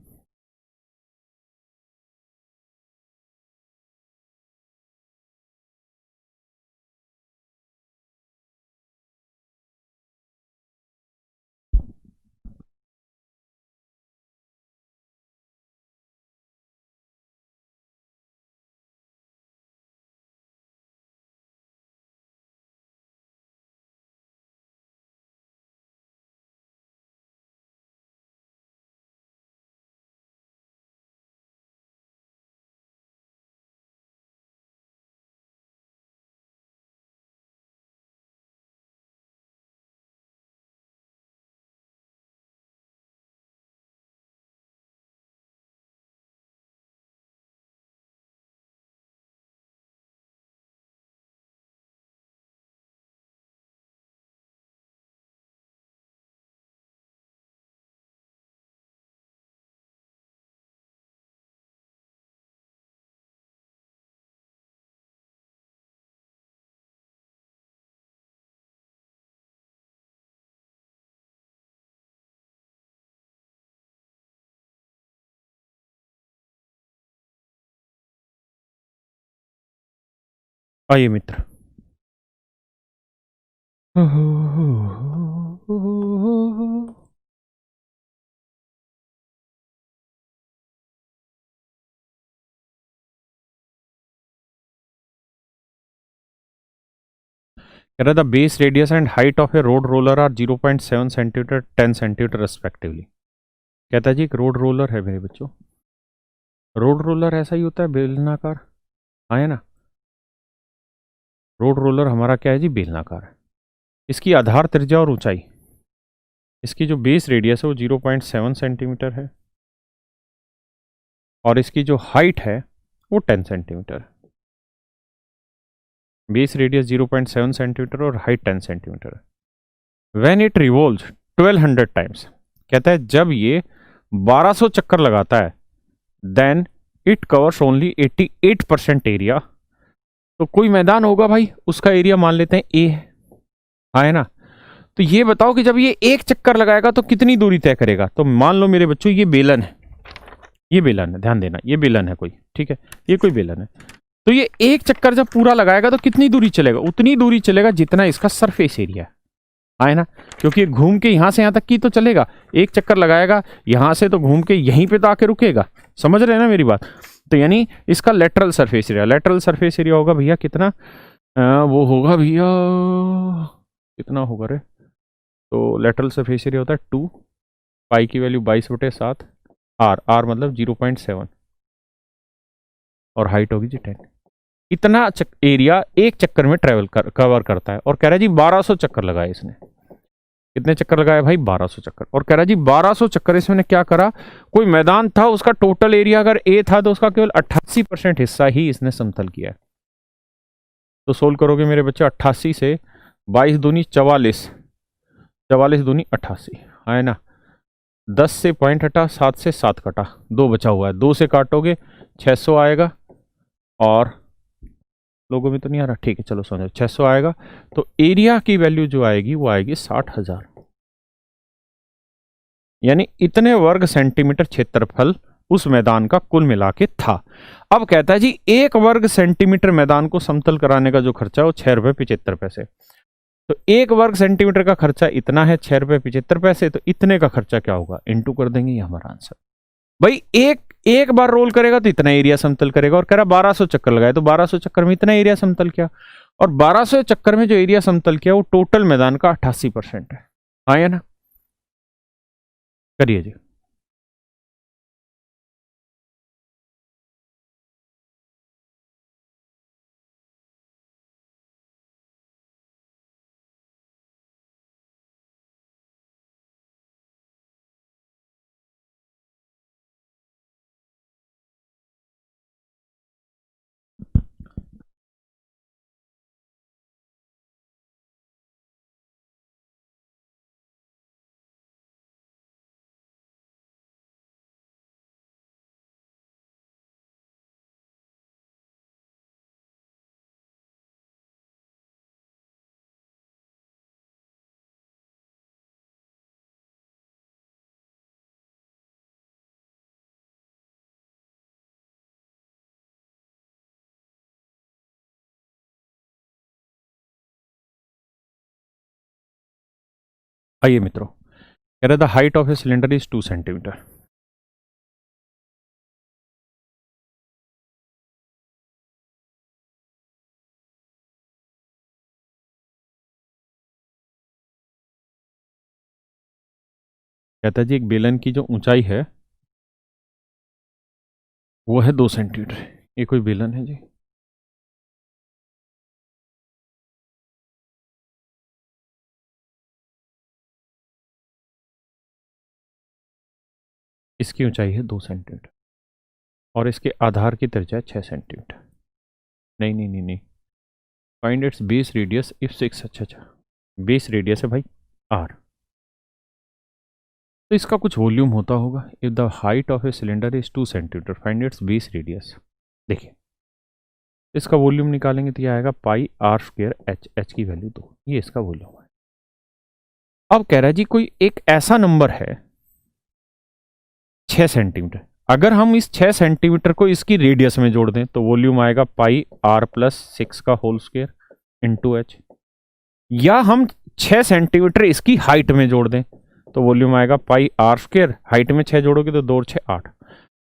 आइए मित्र, कह रहा था base radius and height of a road roller are 0.7 centimetre 10 centimetre respectively. कहता है जी एक रोड रोलर है मेरे बच्चों, रोड रोलर ऐसा ही होता है बेलनाकार, है ना। रोड रोलर हमारा क्या है जी, बेलनाकार है। इसकी आधार त्रिज्या और ऊंचाई, इसकी जो बेस रेडियस है वो 0.7 सेंटीमीटर है और इसकी जो हाइट है वो 10 सेंटीमीटर है। बेस रेडियस 0.7 सेंटीमीटर और हाइट 10 सेंटीमीटर है। व्हेन इट रिवॉल्व्स 1200 टाइम्स, कहता है जब ये 1200 चक्कर लगाता है, then it covers only 88% area. तो कोई मैदान होगा भाई, उसका एरिया मान लेते हैं ए है ना। तो ये बताओ कि जब ये एक चक्कर लगाएगा तो कितनी दूरी तय करेगा। तो मान लो मेरे बच्चों ये बेलन है, ये बेलन है, ध्यान देना ये बेलन है कोई, ठीक है, ये कोई बेलन है। तो ये एक चक्कर जब पूरा लगाएगा तो कितनी दूरी चलेगा, उतनी दूरी चलेगा जितना इसका सरफेस एरिया है ना। क्योंकि घूम के यहां से यहां तक की तो चलेगा, एक चक्कर लगाएगा यहां से तो घूम के यहीं पे तो आके रुकेगा। समझ रहे हैं ना मेरी बात। तो यानी इसका lateral surface area, lateral surface area होगा भैया कितना, वो होगा भैया कितना होगा रे। तो लेटरल सरफेस एरिया होता है 2, पाई की वैल्यू 22/7, आर मतलब 0.7 और हाइट होगी जी 10। इतना एरिया एक चक्कर में कवर करता है। और कह रहा है जी 1200 चक्कर लगाए इसने। कितने चक्कर लगाए भाई, 1200 चक्कर। और कह रहा है जी 1200 चक्कर इसमें क्या करा, कोई मैदान था उसका टोटल एरिया अगर ए था तो उसका केवल 88% हिस्सा ही इसने समतल किया है। तो सोल्व करोगे मेरे बच्चे, 88 से 22 दूनी 44, 44 दूनी 88 है ना। 10 से पॉइंट हटा, 7 से 7 कटा, 2 बचा हुआ है, 2 से काटोगे 600 आएगा। और लोगों में तो नहीं आ रहा, ठीक है चलो समझो 600 आएगा। तो एरिया की वैल्यू जो आएगी वो आएगी 60,000, यानी इतने वर्ग सेंटीमीटर क्षेत्रफल उस मैदान का कुल मिला के था। अब कहता है जी 1 वर्ग सेंटीमीटर मैदान को समतल कराने का जो खर्चा है वो 6 रुपये 75 पैसे। तो 1 वर्ग सेंटीमीटर का खर्चा इतना है 6 रुपये 75 पैसे, तो इतने का खर्चा क्या होगा, इंटू कर देंगे, ये हमारा आंसर। भाई एक बार रोल करेगा तो इतना एरिया समतल करेगा। और कह रहा 1200 चक्कर लगाए तो 1200 चक्कर में इतना एरिया समतल किया। और 1200 चक्कर में जो एरिया समतल किया वो टोटल मैदान का 88% है, हाँ या ना। करिए जी। आइए मित्रों, कह रहा the height of a cylinder is 2 centimetre. कहता है जी एक बेलन की जो ऊंचाई है वो है 2 सेंटीमीटर। ये कोई बेलन है जी, इसकी ऊंचाई है 2 सेंटीमीटर और इसके आधार की त्रिज्या 6 सेंटीमीटर। नहीं नहीं नहीं नहीं, find its base radius if 6, अच्छा बेस रेडियस है भाई आर, तो इसका कुछ वॉल्यूम होता होगा। If the height of a cylinder is 2 centimetre find its base radius. देखिए इसका वॉल्यूम निकालेंगे तो यह आएगा पाई आर स्क्वायर एच, एच की वैल्यू 2, ये इसका वॉल्यूम है। अब कह रहा है जी कोई एक ऐसा नंबर है 6 सेंटीमीटर, अगर हम इस 6 सेंटीमीटर को इसकी रेडियस में जोड़ दें तो वॉल्यूम आएगा पाई आर प्लस 6 का होल स्क्वायर इंटू एच, या हम 6 सेंटीमीटर इसकी हाइट में जोड़ दें तो वॉल्यूम आएगा पाई आर स्क्वायर, हाइट में 6 जोड़ोगे तो 2 और 6 8।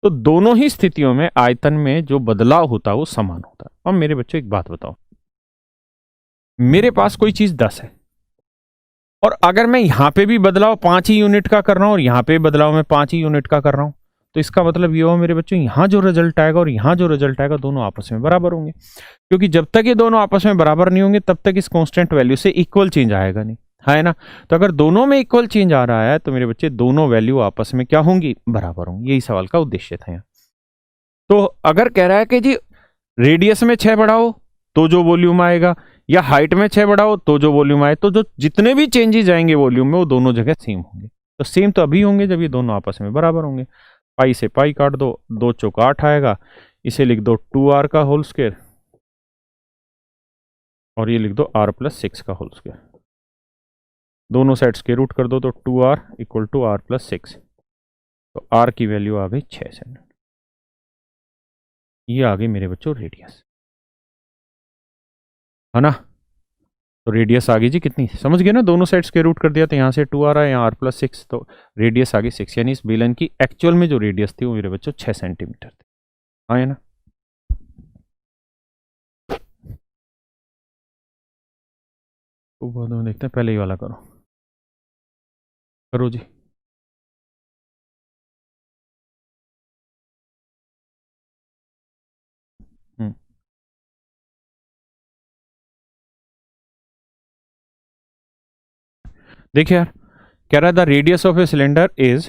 तो दोनों ही स्थितियों में आयतन में जो बदलाव होता है वो समान होता है। अब मेरे बच्चों एक बात बताओ, मेरे पास कोई चीज 10 है और अगर मैं यहां पे भी बदलाव 5 ही यूनिट का कर रहा हूं और यहां पे बदलाव मैं 5 ही यूनिट का कर रहा हूं, तो इसका मतलब ये हुआ मेरे बच्चों, यहां जो रिजल्ट आएगा और यहां जो रिजल्ट आएगा दोनों आपस में बराबर होंगे, क्योंकि जब तक ये दोनों आपस में बराबर नहीं होंगे तब तक इस कांस्टेंट वैल्यू से इक्वल चेंज आएगा नहीं, है ना। तो अगर दोनों में इक्वल चेंज आ रहा है तो मेरे बच्चे दोनों वैल्यू आपस में क्या होंगी, बराबर होंगी। यही सवाल का उद्देश्य था यहाँ। तो अगर कह रहा है कि जी रेडियस में 6 बढ़ाओ तो जो वॉल्यूम आएगा, या हाइट में 6 बढ़ाओ तो जो वॉल्यूम आए, तो जो जितने भी चेंजेस आएंगे वॉल्यूम में वो दोनों जगह सेम होंगे। तो सेम तो अभी होंगे जब ये दोनों आपस में बराबर होंगे। पाई से पाई काट दो, 2 चौक 8 आएगा, इसे लिख दो 2r का होल स्क्वायर और ये लिख दो r प्लस 6 का होल स्क्वायर। दोनों साइड स्क्वायर रूट कर दो तो 2r equal to r plus 6। तो r की वैल्यू आ गई 6 सेंटीमीटर। ये आ गई मेरे बच्चों रेडियस, है ना। तो रेडियस आ गई जी कितनी, समझ गए ना, दोनों साइड स्क्वायर रूट कर दिया तो यहाँ से 2r आया, यहाँ r प्लस 6, तो रेडियस आ गई 6। यानी इस बेलन की एक्चुअल में जो रेडियस थी वो मेरे बच्चों 6 सेंटीमीटर थी। हाँ है ना। तो बाद में देखते हैं, पहले ही वाला करो, करो जी। देखिए यार, कह रहा था radius of a cylinder is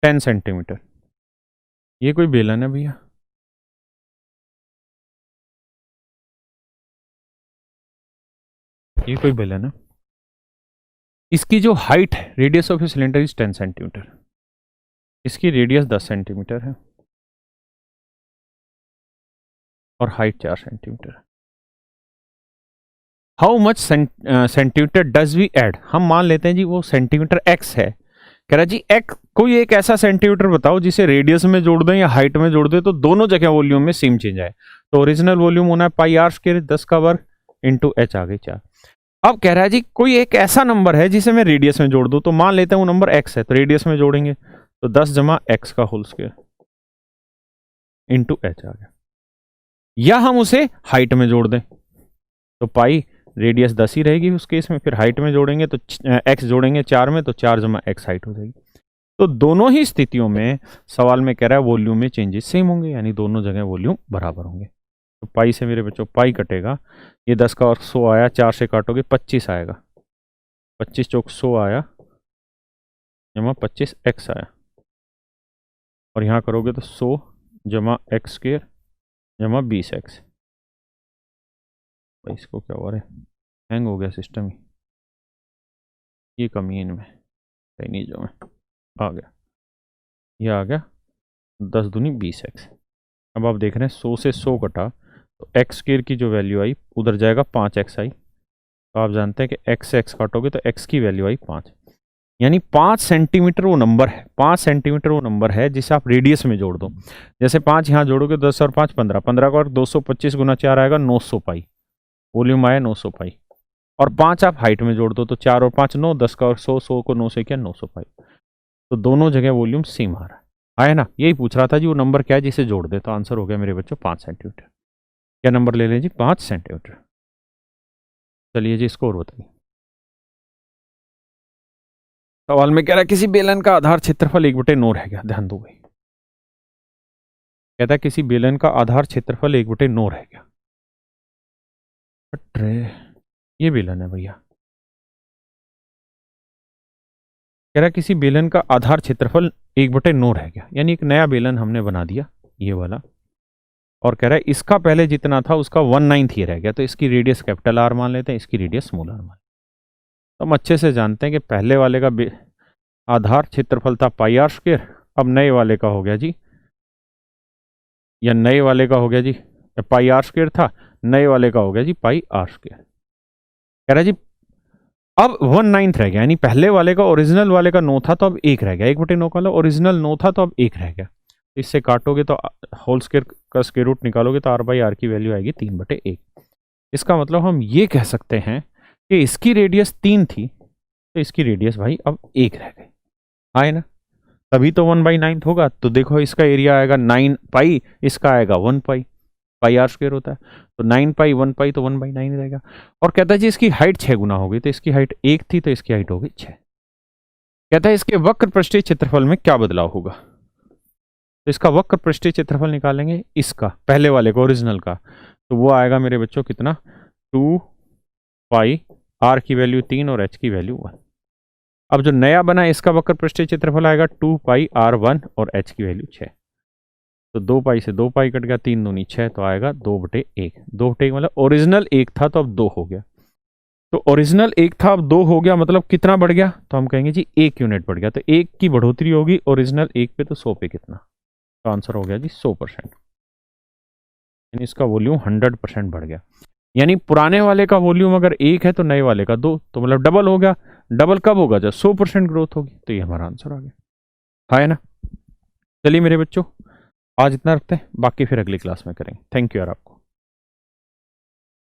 10 centimetre. ये कोई बेलन है भैया, ये कोई बेलन है। इसकी जो हाइट है, radius of a cylinder is 10 centimetre, इसकी रेडियस 10 सेंटीमीटर है और हाइट 4 सेंटीमीटर है। How much centimetre does we add, हम मान लेते हैं जी वो सेंटीमीटर एक्स है। कह रहा जी एक्स, कोई एक ऐसा सेंटीमीटर बताओ जिसे रेडियस में जोड़ दें या हाइट में जोड़ दें तो दोनों जगह वॉल्यूम में सेम चेंज आए। तो ओरिजिनल वॉल्यूम होना है पाई आर स्क्वायर 10 का वर्ग इंटू एच आ गई 4। अब कह रहा है जी कोई एक ऐसा नंबर है जिसे मैं रेडियस में जोड़ दूं, तो मान लेते हैं वो नंबर एक्स है, तो रेडियस में जोड़ेंगे तो 10 जमा एक्स का होल स्क्वायर इंटू एच आ गया, या हम उसे हाइट में जोड़ दें तो पाई रेडियस 10 ही रहेगी उस केस में, फिर हाइट में जोड़ेंगे तो एक्स जोड़ेंगे 4 में तो 4 जमा एक्स हाइट हो जाएगी। तो दोनों ही स्थितियों में सवाल में कह रहा है वॉल्यूम में चेंजेस सेम होंगे, यानी दोनों जगह वॉल्यूम बराबर होंगे। तो पाई से मेरे बच्चों पाई कटेगा, ये 10 का और 100 आया, 4 से काटोगे 25 आएगा, 25 चौक 100 आया जमा 25 एक्स आया, और यहाँ करोगे तो 100 जमा एक्स स्क्वायर जमा 20 एक्स। भाई इसको क्या हो रहा है, हैंग हो गया सिस्टम ही, ये कमी है इनमें कहीं नहीं, जो मैं आ गया, ये आ गया 10 दूनी 20 एक्स। अब आप देख रहे हैं 100 से 100 कटा तो एक्स स्क्वायर की जो वैल्यू आई उधर जाएगा 5 एक्स आई, तो आप जानते हैं कि एक्स से एक्स काटोगे तो एक्स की वैल्यू आई 5, यानी 5 सेंटीमीटर वो नंबर है, 5 सेंटीमीटर वो नंबर है जिसे आप रेडियस में जोड़ दो। जैसे 5 यहाँ जोड़ोगे 10 और 5 15, 15 का और 225 गुना 4 आएगा 900 पाई, वॉल्यूम आया 900 पाई, और 5 आप हाइट में जोड़ दो तो 4 और 5 9, 10 का और 100, 100 को 9 से किया 900 पाई। तो दोनों जगह वॉल्यूम सेम आ रहा है, आया ना। यही पूछ रहा था जी वो नंबर क्या है जिसे जोड़ दे, तो आंसर हो गया मेरे बच्चों 5 सेंटीमीटर। क्या नंबर ले लें जी, 5 सेंटीमीटर। चलिए जी स्कोर बताइए। सवाल में कह रहा है किसी बेलन का आधार क्षेत्रफल 1/9 रह गया, ध्यान दो भाई। कहता है किसी बेलन का आधार क्षेत्रफल 1/9 रह गया। ये बेलन है भैया, कह रहा है किसी बेलन का आधार क्षेत्रफल 1/9 रह गया, यानी एक नया बेलन हमने बना दिया ये वाला, और कह रहा है इसका पहले जितना था उसका 1/9 ही रह गया, तो इसकी रेडियस कैपिटल आर मान लेते हैं, इसकी रेडियस स्मॉल आर मान। तो हम अच्छे से जानते हैं कि पहले वाले का आधार क्षेत्रफल था पाई आर स्क्वायर, अब नए वाले का हो गया जी, या नए वाले का हो गया जी पाई आर स्क्वायर था, नए वाले का हो गया जी पाई आर स्क्वायर। कह रहा है जी अब 1/9 रह गया, यानी पहले वाले का ओरिजिनल वाले का 9 था तो अब 1 रह गया, 1/9 का ओरिजिनल 9 था तो अब 1 रह गया। इससे काटोगे तो होल स्क्वायर का स्क्वायर रूट निकालोगे तो r/r की वैल्यू आएगी 3/1। इसका मतलब हम ये कह सकते हैं कि इसकी रेडियस 3 थी तो इसकी रेडियस भाई अब 1 रह गई, आए ना, तभी तो 1/9 होगा। तो देखो इसका एरिया आएगा 9 पाई, इसका आएगा 1 पाई, पाई r स्क्वायर होता है, तो 9 पाई 1 पाई तो 1/9 रहेगा। और कहता है जी इसकी हाइट 6 गुना हो गई, तो इसकी हाइट 1 थी तो इसकी हाइट हो गई 6। कहता है इसके वक्र पृष्ठीय क्षेत्रफल में क्या बदलाव होगा, तो इसका वक्र पृष्ठीय क्षेत्रफल निकालेंगे, इसका पहले वाले का ओरिजिनल का, तो वो आएगा मेरे बच्चों कितना, 2 पाई, r की वैल्यू 3 और h की वैल्यू 1। अब जो नया बना है इसका वक्र पृष्ठीय क्षेत्रफल आएगा 2 पाई r1 और h की वैल्यू 6। तो 2 पाई से 2 पाई कट गया, 3 दूनी 6, तो आएगा 2/1। 2/1 मतलब ओरिजिनल 1 था तो अब 2 हो गया, तो ओरिजिनल 1 था अब 2 हो गया, मतलब कितना बढ़ गया, तो हम कहेंगे जी 1 यूनिट बढ़ गया। तो 1 की बढ़ोतरी होगी ओरिजिनल 1 पे तो 100 पे कितना, तो आंसर हो गया जी 100%, यानी इसका वॉल्यूम 100% बढ़ गया। यानी पुराने वाले का वॉल्यूम अगर 1 है तो नए वाले का 2, तो मतलब डबल हो गया। डबल कब होगा, जब 100% ग्रोथ होगी। तो ये हमारा आंसर आ गया, है ना। चलिए मेरे बच्चों आज इतना रखते हैं, बाकी फिर अगली क्लास में करेंगे। थैंक यू यार आपको।